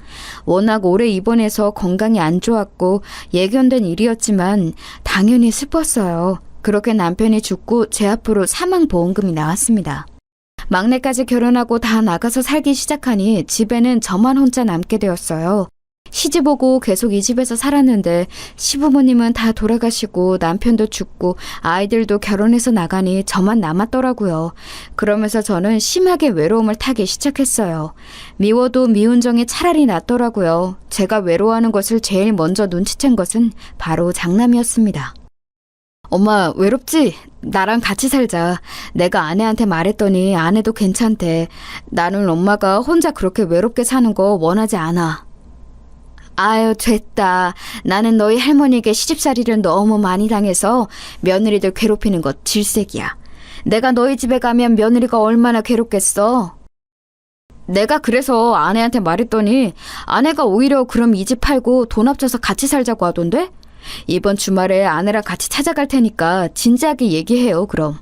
워낙 오래 입원해서 건강이 안 좋았고 예견된 일이었지만 당연히 슬펐어요. 그렇게 남편이 죽고 제 앞으로 사망보험금이 나왔습니다. 막내까지 결혼하고 다 나가서 살기 시작하니 집에는 저만 혼자 남게 되었어요. 시집 오고 계속 이 집에서 살았는데 시부모님은 다 돌아가시고 남편도 죽고 아이들도 결혼해서 나가니 저만 남았더라고요. 그러면서 저는 심하게 외로움을 타기 시작했어요. 미워도 미운 정이 차라리 낫더라고요. 제가 외로워하는 것을 제일 먼저 눈치챈 것은 바로 장남이었습니다. 엄마, 외롭지? 나랑 같이 살자. 내가 아내한테 말했더니 아내도 괜찮대. 나는 엄마가 혼자 그렇게 외롭게 사는 거 원하지 않아. 아유, 됐다. 나는 너희 할머니에게 시집살이를 너무 많이 당해서 며느리들 괴롭히는 것 질색이야. 내가 너희 집에 가면 며느리가 얼마나 괴롭겠어. 내가 그래서 아내한테 말했더니 아내가 오히려 그럼 이 집 팔고 돈 합쳐서 같이 살자고 하던데? 이번 주말에 아내랑 같이 찾아갈 테니까 진지하게 얘기해요, 그럼.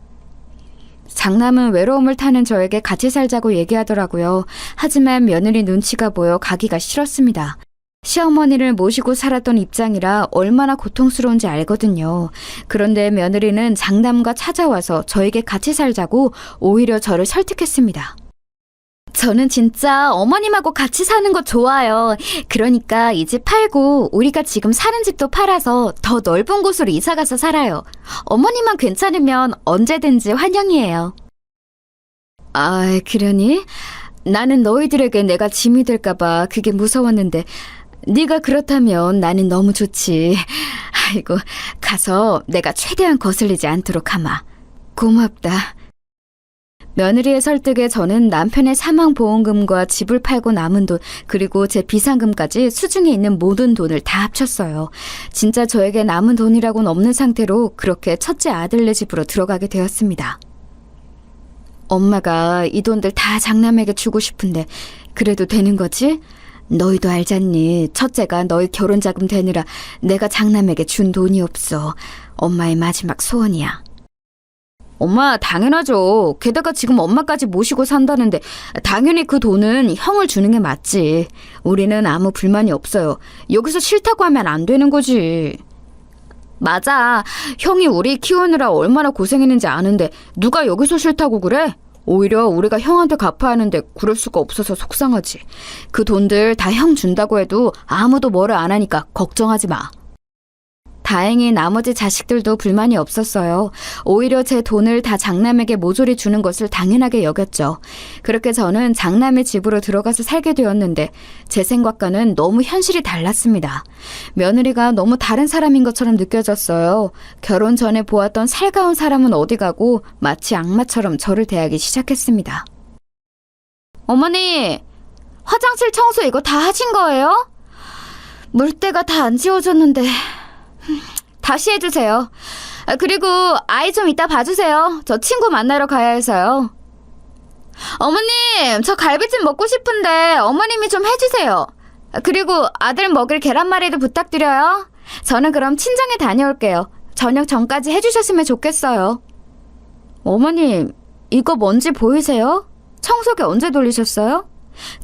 장남은 외로움을 타는 저에게 같이 살자고 얘기하더라고요. 하지만 며느리 눈치가 보여 가기가 싫었습니다. 시어머니를 모시고 살았던 입장이라 얼마나 고통스러운지 알거든요. 그런데 며느리는 장남과 찾아와서 저에게 같이 살자고 오히려 저를 설득했습니다. 저는 진짜 어머님하고 같이 사는 거 좋아요. 그러니까 이 집 팔고 우리가 지금 사는 집도 팔아서 더 넓은 곳으로 이사가서 살아요. 어머님만 괜찮으면 언제든지 환영이에요. 아, 그러니? 나는 너희들에게 내가 짐이 될까봐 그게 무서웠는데 네가 그렇다면 나는 너무 좋지. 아이고, 가서 내가 최대한 거슬리지 않도록 하마. 고맙다. 며느리의 설득에 저는 남편의 사망보험금과 집을 팔고 남은 돈, 그리고 제 비상금까지 수중에 있는 모든 돈을 다 합쳤어요. 진짜 저에게 남은 돈이라고는 없는 상태로 그렇게 첫째 아들네 집으로 들어가게 되었습니다. 엄마가 이 돈들 다 장남에게 주고 싶은데 그래도 되는 거지? 너희도 알잖니. 첫째가 너희 결혼자금 되느라 내가 장남에게 준 돈이 없어. 엄마의 마지막 소원이야. 엄마, 당연하죠. 게다가 지금 엄마까지 모시고 산다는데 당연히 그 돈은 형을 주는 게 맞지. 우리는 아무 불만이 없어요. 여기서 싫다고 하면 안 되는 거지. 맞아. 형이 우리 키우느라 얼마나 고생했는지 아는데 누가 여기서 싫다고 그래? 오히려 우리가 형한테 갚아야 하는데 그럴 수가 없어서 속상하지. 그 돈들 다 형 준다고 해도 아무도 뭐를 안 하니까 걱정하지 마. 다행히 나머지 자식들도 불만이 없었어요. 오히려 제 돈을 다 장남에게 모조리 주는 것을 당연하게 여겼죠. 그렇게 저는 장남의 집으로 들어가서 살게 되었는데 제 생각과는 너무 현실이 달랐습니다. 며느리가 너무 다른 사람인 것처럼 느껴졌어요. 결혼 전에 보았던 살가운 사람은 어디 가고 마치 악마처럼 저를 대하기 시작했습니다. 어머니, 화장실 청소 이거 다 하신 거예요? 물때가 다 안 지워졌는데... 다시 해주세요. 그리고 아이 좀 이따 봐주세요. 저 친구 만나러 가야 해서요. 어머님, 저 갈비찜 먹고 싶은데 어머님이 좀 해주세요. 그리고 아들 먹을 계란말이도 부탁드려요. 저는 그럼 친정에 다녀올게요. 저녁 전까지 해주셨으면 좋겠어요. 어머님, 이거 뭔지 보이세요? 청소기 언제 돌리셨어요?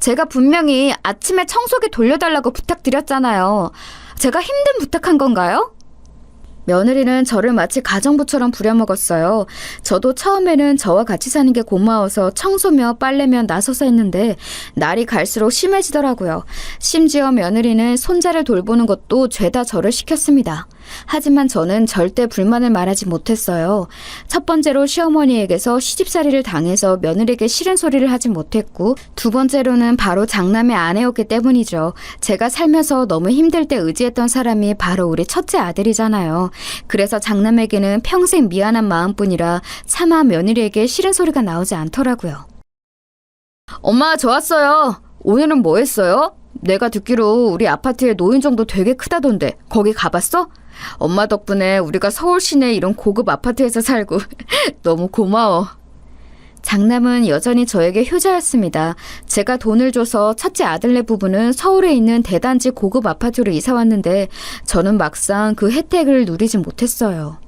제가 분명히 아침에 청소기 돌려달라고 부탁드렸잖아요. 제가 힘든 부탁한 건가요? 며느리는 저를 마치 가정부처럼 부려먹었어요. 저도 처음에는 저와 같이 사는 게 고마워서 청소며 빨래며 나서서 했는데 날이 갈수록 심해지더라고요. 심지어 며느리는 손자를 돌보는 것도 죄다 저를 시켰습니다. 하지만 저는 절대 불만을 말하지 못했어요. 첫 번째로 시어머니에게서 시집살이를 당해서 며느리에게 싫은 소리를 하지 못했고, 두 번째로는 바로 장남의 아내였기 때문이죠. 제가 살면서 너무 힘들 때 의지했던 사람이 바로 우리 첫째 아들이잖아요. 그래서 장남에게는 평생 미안한 마음뿐이라 차마 며느리에게 싫은 소리가 나오지 않더라고요. 엄마, 저 왔어요. 오늘은 뭐 했어요? 내가 듣기로 우리 아파트에 노인정도 되게 크다던데 거기 가봤어? 엄마 덕분에 우리가 서울 시내 이런 고급 아파트에서 살고 너무 고마워. 장남은 여전히 저에게 효자였습니다. 제가 돈을 줘서 첫째 아들네 부부는 서울에 있는 대단지 고급 아파트로 이사 왔는데 저는 막상 그 혜택을 누리지 못했어요.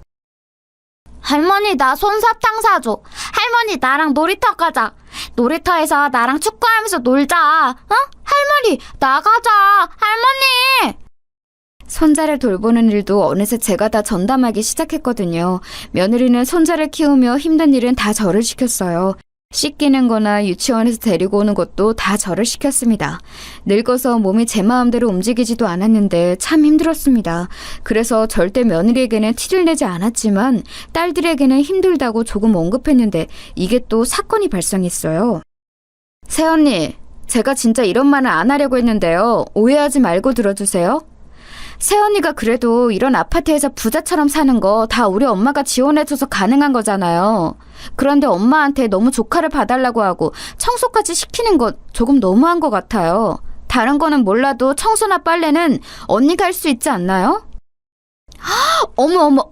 할머니, 나 솜사탕 사줘. 할머니, 나랑 놀이터 가자. 놀이터에서 나랑 축구하면서 놀자. 어? 할머니, 나가자. 할머니! 손자를 돌보는 일도 어느새 제가 다 전담하기 시작했거든요. 며느리는 손자를 키우며 힘든 일은 다 저를 시켰어요. 씻기는 거나 유치원에서 데리고 오는 것도 다 저를 시켰습니다. 늙어서 몸이 제 마음대로 움직이지도 않았는데 참 힘들었습니다. 그래서 절대 며느리에게는 티를 내지 않았지만 딸들에게는 힘들다고 조금 언급했는데 이게 또 사건이 발생했어요. 새언니, 제가 진짜 이런 말은 안 하려고 했는데요. 오해하지 말고 들어주세요. 새언니가 그래도 이런 아파트에서 부자처럼 사는 거 다 우리 엄마가 지원해줘서 가능한 거잖아요. 그런데 엄마한테 너무 조카를 봐달라고 하고 청소까지 시키는 거 조금 너무한 것 같아요. 다른 거는 몰라도 청소나 빨래는 언니가 할 수 있지 않나요? 어머.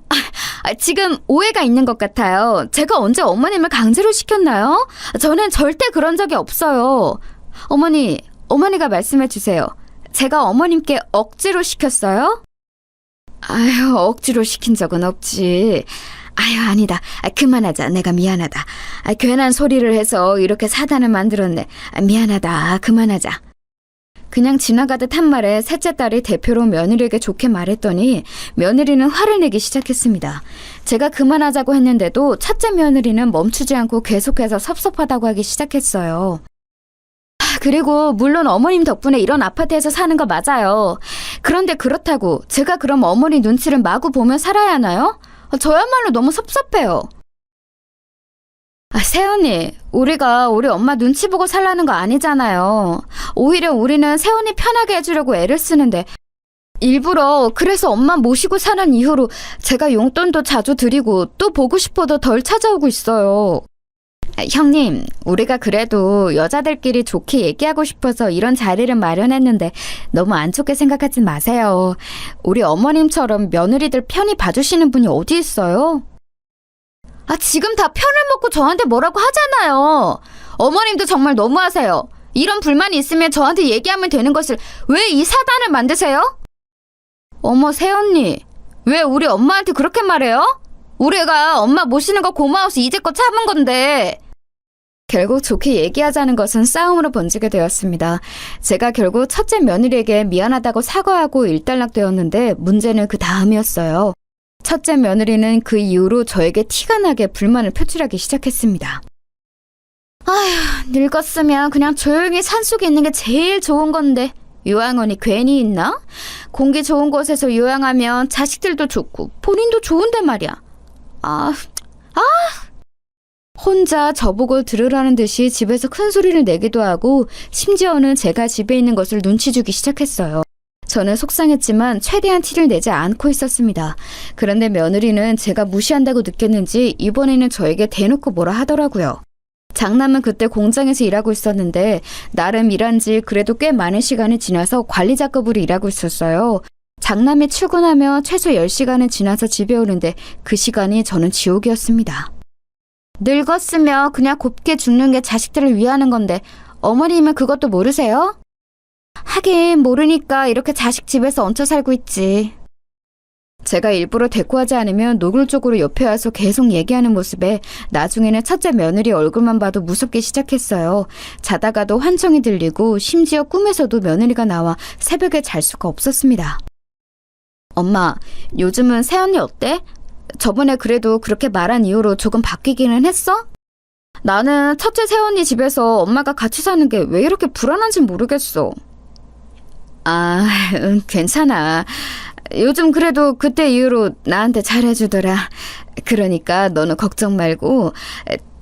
지금 오해가 있는 것 같아요. 제가 언제 어머님을 강제로 시켰나요? 저는 절대 그런 적이 없어요. 어머니가 말씀해 주세요. 제가 어머님께 억지로 시켰어요? 아유, 억지로 시킨 적은 없지. 아유, 아니다. 그만하자. 내가 미안하다. 괜한 소리를 해서 이렇게 사단을 만들었네. 미안하다. 그만하자. 그냥 지나가듯 한 말에 셋째 딸이 대표로 며느리에게 좋게 말했더니 며느리는 화를 내기 시작했습니다. 제가 그만하자고 했는데도 첫째 며느리는 멈추지 않고 계속해서 섭섭하다고 하기 시작했어요. 그리고 물론 어머님 덕분에 이런 아파트에서 사는 거 맞아요. 그런데 그렇다고 제가 그럼 어머니 눈치를 마구 보며 살아야 하나요? 저야말로 너무 섭섭해요. 새언니, 우리가 우리 엄마 눈치 보고 살라는 거 아니잖아요. 오히려 우리는 새언니 편하게 해주려고 애를 쓰는데 일부러 그래서 엄마 모시고 사는 이후로 제가 용돈도 자주 드리고 또 보고 싶어도 덜 찾아오고 있어요. 형님, 우리가 그래도 여자들끼리 좋게 얘기하고 싶어서 이런 자리를 마련했는데 너무 안 좋게 생각하지 마세요. 우리 어머님처럼 며느리들 편히 봐주시는 분이 어디 있어요? 지금 다 편을 먹고 저한테 뭐라고 하잖아요. 어머님도 정말 너무하세요. 이런 불만이 있으면 저한테 얘기하면 되는 것을 왜 이 사단을 만드세요? 어머, 새언니, 왜 우리 엄마한테 그렇게 말해요? 우리가 엄마 모시는 거 고마워서 이제껏 참은 건데. 결국 좋게 얘기하자는 것은 싸움으로 번지게 되었습니다. 제가 결국 첫째 며느리에게 미안하다고 사과하고 일단락되었는데 문제는 그 다음이었어요. 첫째 며느리는 그 이후로 저에게 티가 나게 불만을 표출하기 시작했습니다. 아휴, 늙었으면 그냥 조용히 산속에 있는 게 제일 좋은 건데 요양원이 괜히 있나? 공기 좋은 곳에서 요양하면 자식들도 좋고 본인도 좋은데 말이야. 혼자 저보고 들으라는 듯이 집에서 큰 소리를 내기도 하고 심지어는 제가 집에 있는 것을 눈치 주기 시작했어요. 저는 속상했지만 최대한 티를 내지 않고 있었습니다. 그런데 며느리는 제가 무시한다고 느꼈는지 이번에는 저에게 대놓고 뭐라 하더라고요. 장남은 그때 공장에서 일하고 있었는데 나름 일한 지 그래도 꽤 많은 시간이 지나서 관리자급으로 일하고 있었어요. 장남이 출근하며 최소 10시간은 지나서 집에 오는데 그 시간이 저는 지옥이었습니다. 늙었으면 그냥 곱게 죽는 게 자식들을 위하는 건데 어머님은 그것도 모르세요? 하긴 모르니까 이렇게 자식 집에서 얹혀 살고 있지. 제가 일부러 대꾸하지 않으면 노골적으로 옆에 와서 계속 얘기하는 모습에 나중에는 첫째 며느리 얼굴만 봐도 무섭게 시작했어요. 자다가도 환청이 들리고 심지어 꿈에서도 며느리가 나와 새벽에 잘 수가 없었습니다. 엄마, 요즘은 새언니 어때? 저번에 그래도 그렇게 말한 이후로 조금 바뀌기는 했어? 나는 첫째 새언니 집에서 엄마가 같이 사는 게 왜 이렇게 불안한지 모르겠어. 괜찮아. 요즘 그래도 그때 이후로 나한테 잘해주더라. 그러니까 너는 걱정 말고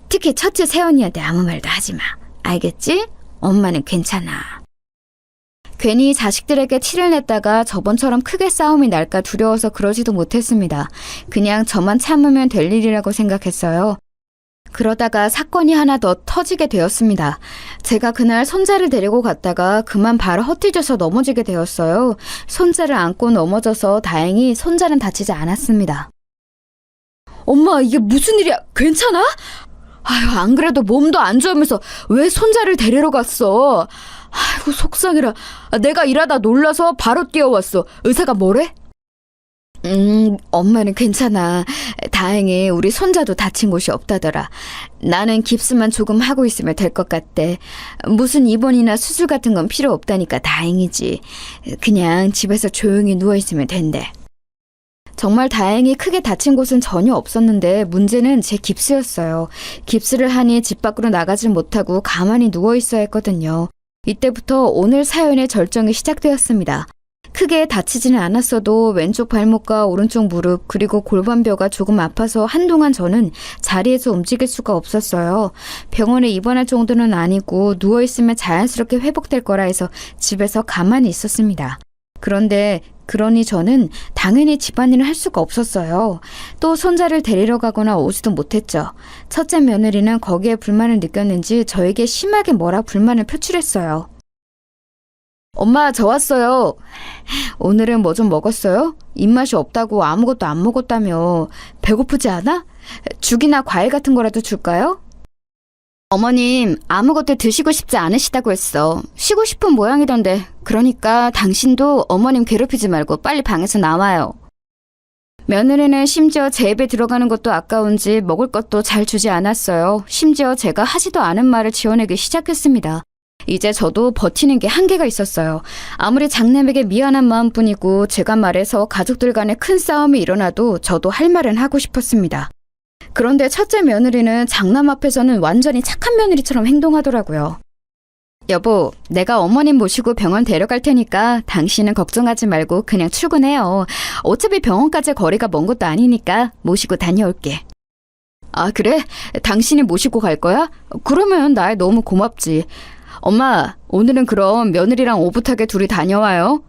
특히 첫째 새언니한테 아무 말도 하지 마. 알겠지? 엄마는 괜찮아. 괜히 자식들에게 티를 냈다가 저번처럼 크게 싸움이 날까 두려워서 그러지도 못했습니다. 그냥 저만 참으면 될 일이라고 생각했어요. 그러다가 사건이 하나 더 터지게 되었습니다. 제가 그날 손자를 데리고 갔다가 그만 발을 헛디뎌서 넘어지게 되었어요. 손자를 안고 넘어져서 다행히 손자는 다치지 않았습니다. 엄마, 이게 무슨 일이야? 괜찮아? 아유, 안 그래도 몸도 안 좋으면서 왜 손자를 데리러 갔어? 아이고, 속상해라. 내가 일하다 놀라서 바로 뛰어왔어. 의사가 뭐래? 엄마는 괜찮아. 다행히 우리 손자도 다친 곳이 없다더라. 나는 깁스만 조금 하고 있으면 될 것 같대. 무슨 입원이나 수술 같은 건 필요 없다니까 다행이지. 그냥 집에서 조용히 누워있으면 된대. 정말 다행히 크게 다친 곳은 전혀 없었는데 문제는 제 깁스였어요. 깁스를 하니 집 밖으로 나가질 못하고 가만히 누워있어야 했거든요. 이때부터 오늘 사연의 절정이 시작되었습니다. 크게 다치지는 않았어도 왼쪽 발목과 오른쪽 무릎 그리고 골반뼈가 조금 아파서 한동안 저는 자리에서 움직일 수가 없었어요. 병원에 입원할 정도는 아니고 누워있으면 자연스럽게 회복될 거라 해서 집에서 가만히 있었습니다. 그런데 그러니 저는 당연히 집안일을 할 수가 없었어요. 또 손자를 데리러 가거나 오지도 못했죠. 첫째 며느리는 거기에 불만을 느꼈는지 저에게 심하게 뭐라 불만을 표출했어요. 엄마, 저 왔어요. 오늘은 뭐 좀 먹었어요? 입맛이 없다고 아무것도 안 먹었다며. 배고프지 않아? 죽이나 과일 같은 거라도 줄까요? 어머님, 아무것도 드시고 싶지 않으시다고 했어. 쉬고 싶은 모양이던데. 그러니까 당신도 어머님 괴롭히지 말고 빨리 방에서 나와요. 며느리는 심지어 제 입에 들어가는 것도 아까운지 먹을 것도 잘 주지 않았어요. 심지어 제가 하지도 않은 말을 지어내기 시작했습니다. 이제 저도 버티는 게 한계가 있었어요. 아무리 장남에게 미안한 마음뿐이고 제가 말해서 가족들 간에 큰 싸움이 일어나도 저도 할 말은 하고 싶었습니다. 그런데 첫째 며느리는 장남 앞에서는 완전히 착한 며느리처럼 행동하더라고요. 여보, 내가 어머님 모시고 병원 데려갈 테니까 당신은 걱정하지 말고 그냥 출근해요. 어차피 병원까지 거리가 먼 것도 아니니까 모시고 다녀올게. 아, 그래? 당신이 모시고 갈 거야? 그러면 나 너무 고맙지. 엄마, 오늘은 그럼 며느리랑 오붓하게 둘이 다녀와요.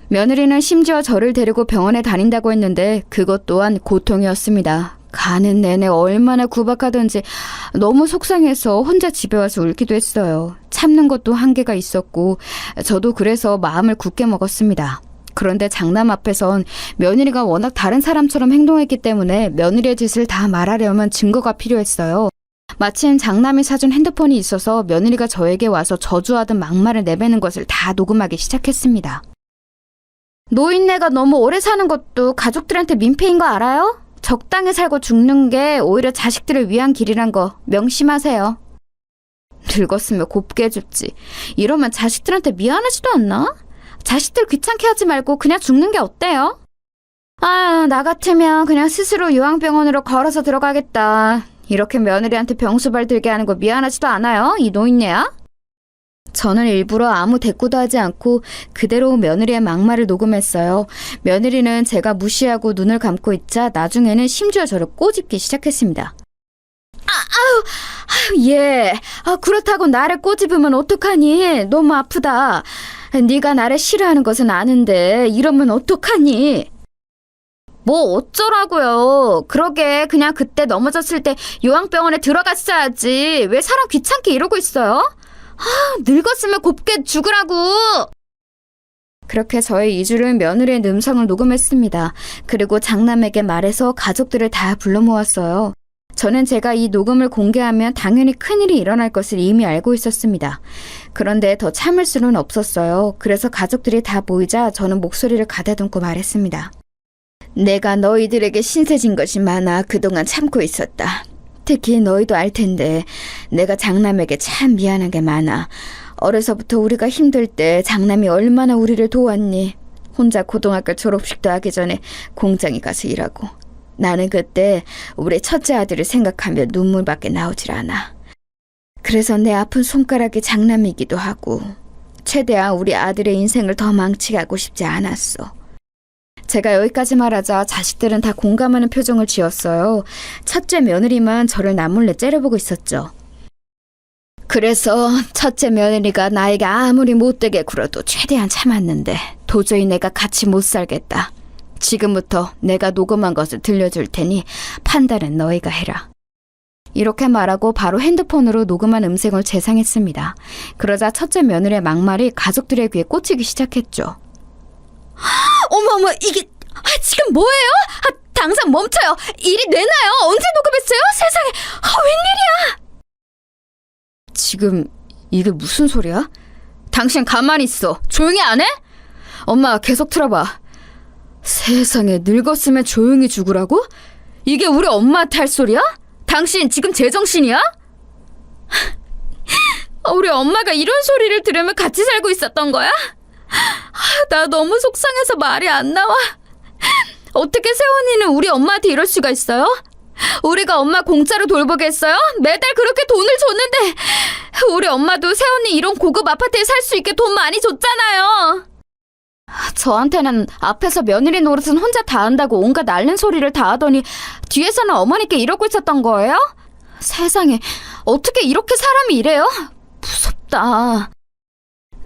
며느리는 심지어 저를 데리고 병원에 다닌다고 했는데 그것 또한 고통이었습니다. 가는 내내 얼마나 구박하던지 너무 속상해서 혼자 집에 와서 울기도 했어요. 참는 것도 한계가 있었고 저도 그래서 마음을 굳게 먹었습니다. 그런데 장남 앞에선 며느리가 워낙 다른 사람처럼 행동했기 때문에 며느리의 짓을 다 말하려면 증거가 필요했어요. 마침 장남이 사준 핸드폰이 있어서 며느리가 저에게 와서 저주하던 막말을 내뱉는 것을 다 녹음하기 시작했습니다. 노인네가 너무 오래 사는 것도 가족들한테 민폐인 거 알아요? 적당히 살고 죽는 게 오히려 자식들을 위한 길이란 거 명심하세요. 늙었으면 곱게 죽지. 이러면 자식들한테 미안하지도 않나? 자식들 귀찮게 하지 말고 그냥 죽는 게 어때요? 아, 나 같으면 그냥 스스로 요양병원으로 걸어서 들어가겠다. 이렇게 며느리한테 병수발 들게 하는 거 미안하지도 않아요? 이 노인네야? 저는 일부러 아무 대꾸도 하지 않고 그대로 며느리의 막말을 녹음했어요. 며느리는 제가 무시하고 눈을 감고 있자 나중에는 심지어 저를 꼬집기 시작했습니다. 예. 그렇다고 나를 꼬집으면 어떡하니? 너무 아프다. 네가 나를 싫어하는 것은 아는데 이러면 어떡하니? 뭐 어쩌라고요. 그러게 그냥 그때 넘어졌을 때 요양병원에 들어갔어야지. 왜 사람 귀찮게 이러고 있어요? 늙었으면 곱게 죽으라고. 그렇게 저의 2주를 며느리의 음성을 녹음했습니다. 그리고 장남에게 말해서 가족들을 다 불러 모았어요. 저는 제가 이 녹음을 공개하면 당연히 큰일이 일어날 것을 이미 알고 있었습니다. 그런데 더 참을 수는 없었어요. 그래서 가족들이 다 모이자 저는 목소리를 가다듬고 말했습니다. 내가 너희들에게 신세진 것이 많아 그동안 참고 있었다. 특히 너희도 알 텐데 내가 장남에게 참 미안한 게 많아. 어려서부터 우리가 힘들 때 장남이 얼마나 우리를 도왔니. 혼자 고등학교 졸업식도 하기 전에 공장에 가서 일하고. 나는 그때 우리 첫째 아들을 생각하며 눈물밖에 나오질 않아. 그래서 내 아픈 손가락이 장남이기도 하고 최대한 우리 아들의 인생을 더 망치게 하고 싶지 않았어. 제가 여기까지 말하자 자식들은 다 공감하는 표정을 지었어요. 첫째 며느리만 저를 남몰래 째려보고 있었죠. 그래서 첫째 며느리가 나에게 아무리 못되게 굴어도 최대한 참았는데 도저히 내가 같이 못 살겠다. 지금부터 내가 녹음한 것을 들려줄 테니 판단은 너희가 해라. 이렇게 말하고 바로 핸드폰으로 녹음한 음성을 재생했습니다. 그러자 첫째 며느리의 막말이 가족들의 귀에 꽂히기 시작했죠. 어머, 이게 지금 뭐예요? 당장 멈춰요. 일이 내나요? 언제 녹음했어요? 세상에, 웬일이야? 지금 이게 무슨 소리야? 당신 가만히 있어. 조용히 안 해? 엄마, 계속 틀어봐. 세상에, 늙었으면 조용히 죽으라고? 이게 우리 엄마한테 할 소리야? 당신 지금 제정신이야? 우리 엄마가 이런 소리를 들으면 같이 살고 있었던 거야? 나 너무 속상해서 말이 안 나와. 어떻게 세훈이는 우리 엄마한테 이럴 수가 있어요? 우리가 엄마 공짜로 돌보겠어요? 매달 그렇게 돈을 줬는데 우리 엄마도 세훈이 이런 고급 아파트에 살 수 있게 돈 많이 줬잖아요. 저한테는 앞에서 며느리 노릇은 혼자 다 한다고 온갖 앓는 소리를 다 하더니 뒤에서는 어머니께 이러고 있었던 거예요? 세상에, 어떻게 이렇게 사람이 이래요? 무섭다.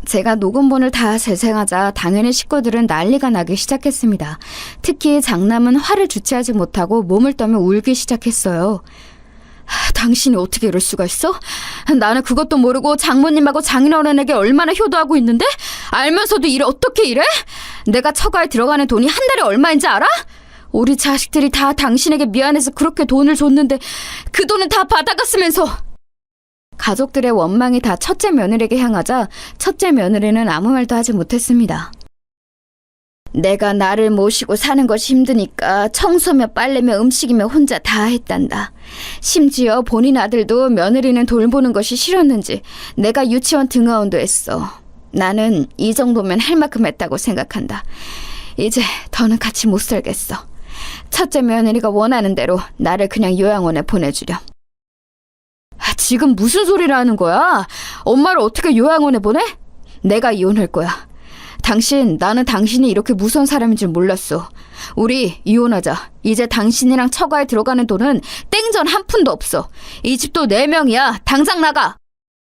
제가 녹음본을 다 재생하자 당연히 식구들은 난리가 나기 시작했습니다. 특히 장남은 화를 주체하지 못하고 몸을 떠며 울기 시작했어요. 당신이 어떻게 이럴 수가 있어? 나는 그것도 모르고 장모님하고 장인어른에게 얼마나 효도하고 있는데? 알면서도 어떻게 이래? 내가 처가에 들어가는 돈이 한 달에 얼마인지 알아? 우리 자식들이 다 당신에게 미안해서 그렇게 돈을 줬는데 그 돈은 다 받아갔으면서. 가족들의 원망이 다 첫째 며느리에게 향하자 첫째 며느리는 아무 말도 하지 못했습니다. 내가 나를 모시고 사는 것이 힘드니까 청소며 빨래며 음식이며 혼자 다 했단다. 심지어 본인 아들도 며느리는 돌보는 것이 싫었는지 내가 유치원 등하원도 했어. 나는 이 정도면 할 만큼 했다고 생각한다. 이제 더는 같이 못 살겠어. 첫째 며느리가 원하는 대로 나를 그냥 요양원에 보내주렴. 지금 무슨 소리를 하는 거야? 엄마를 어떻게 요양원에 보내? 내가 이혼할 거야. 나는 당신이 이렇게 무서운 사람인 줄 몰랐어. 우리 이혼하자. 이제 당신이랑 처가에 들어가는 돈은 땡전 한 푼도 없어. 이 집도 4명이야. 당장 나가.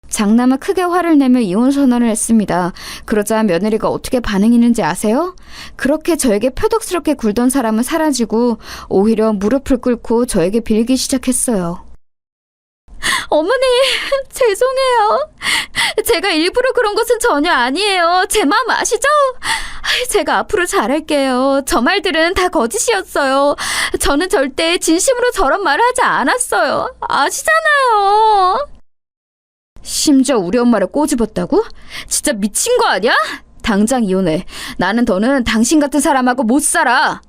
장남은 크게 화를 내며 이혼 선언을 했습니다. 그러자 며느리가 어떻게 반응했는지 아세요? 그렇게 저에게 표독스럽게 굴던 사람은 사라지고 오히려 무릎을 꿇고 저에게 빌기 시작했어요. 어머니, 죄송해요. 제가 일부러 그런 것은 전혀 아니에요. 제 마음 아시죠? 제가 앞으로 잘할게요. 저 말들은 다 거짓이었어요. 저는 절대 진심으로 저런 말을 하지 않았어요. 아시잖아요. 심지어 우리 엄마를 꼬집었다고? 진짜 미친 거 아니야? 당장 이혼해. 나는 더는 당신 같은 사람하고 못 살아.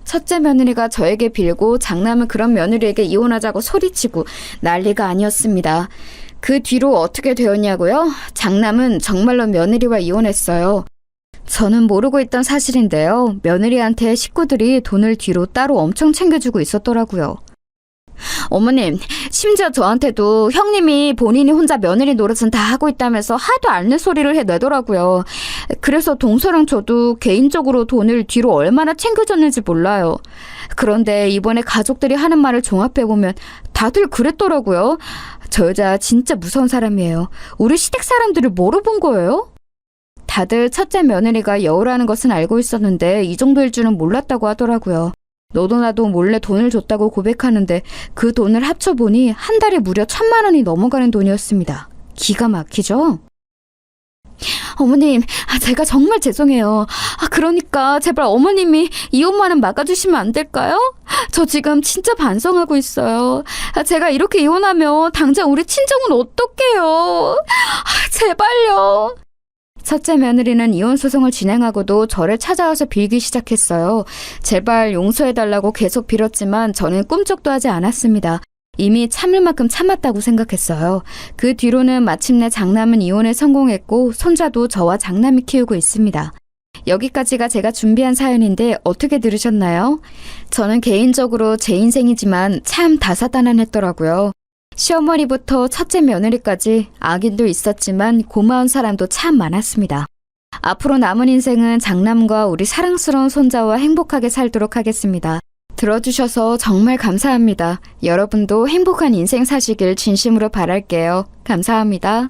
첫째 며느리가 저에게 빌고 장남은 그런 며느리에게 이혼하자고 소리치고 난리가 아니었습니다. 그 뒤로 어떻게 되었냐고요? 장남은 정말로 며느리와 이혼했어요. 저는 모르고 있던 사실인데요. 며느리한테 식구들이 돈을 뒤로 따로 엄청 챙겨주고 있었더라고요. 어머님, 심지어 저한테도 형님이 본인이 혼자 며느리 노릇은 다 하고 있다면서 하도 앓는 소리를 해내더라고요. 그래서 동서랑 저도 개인적으로 돈을 뒤로 얼마나 챙겨줬는지 몰라요. 그런데 이번에 가족들이 하는 말을 종합해보면 다들 그랬더라고요. 저 여자 진짜 무서운 사람이에요. 우리 시댁 사람들을 뭐로 본 거예요? 다들 첫째 며느리가 여우라는 것은 알고 있었는데 이 정도일 줄은 몰랐다고 하더라고요. 너도 나도 몰래 돈을 줬다고 고백하는데 그 돈을 합쳐보니 한 달에 무려 1,000만 원이 넘어가는 돈이었습니다. 기가 막히죠? 어머님, 제가 정말 죄송해요. 그러니까 제발 어머님이 이혼만은 막아주시면 안 될까요? 저 지금 진짜 반성하고 있어요. 제가 이렇게 이혼하면 당장 우리 친정은 어떡해요? 제발요. 첫째 며느리는 이혼 소송을 진행하고도 저를 찾아와서 빌기 시작했어요. 제발 용서해달라고 계속 빌었지만 저는 꿈쩍도 하지 않았습니다. 이미 참을 만큼 참았다고 생각했어요. 그 뒤로는 마침내 장남은 이혼에 성공했고 손자도 저와 장남이 키우고 있습니다. 여기까지가 제가 준비한 사연인데 어떻게 들으셨나요? 저는 개인적으로 제 인생이지만 참 다사다난했더라고요. 시어머니부터 첫째 며느리까지 악인도 있었지만 고마운 사람도 참 많았습니다. 앞으로 남은 인생은 장남과 우리 사랑스러운 손자와 행복하게 살도록 하겠습니다. 들어주셔서 정말 감사합니다. 여러분도 행복한 인생 사시길 진심으로 바랄게요. 감사합니다.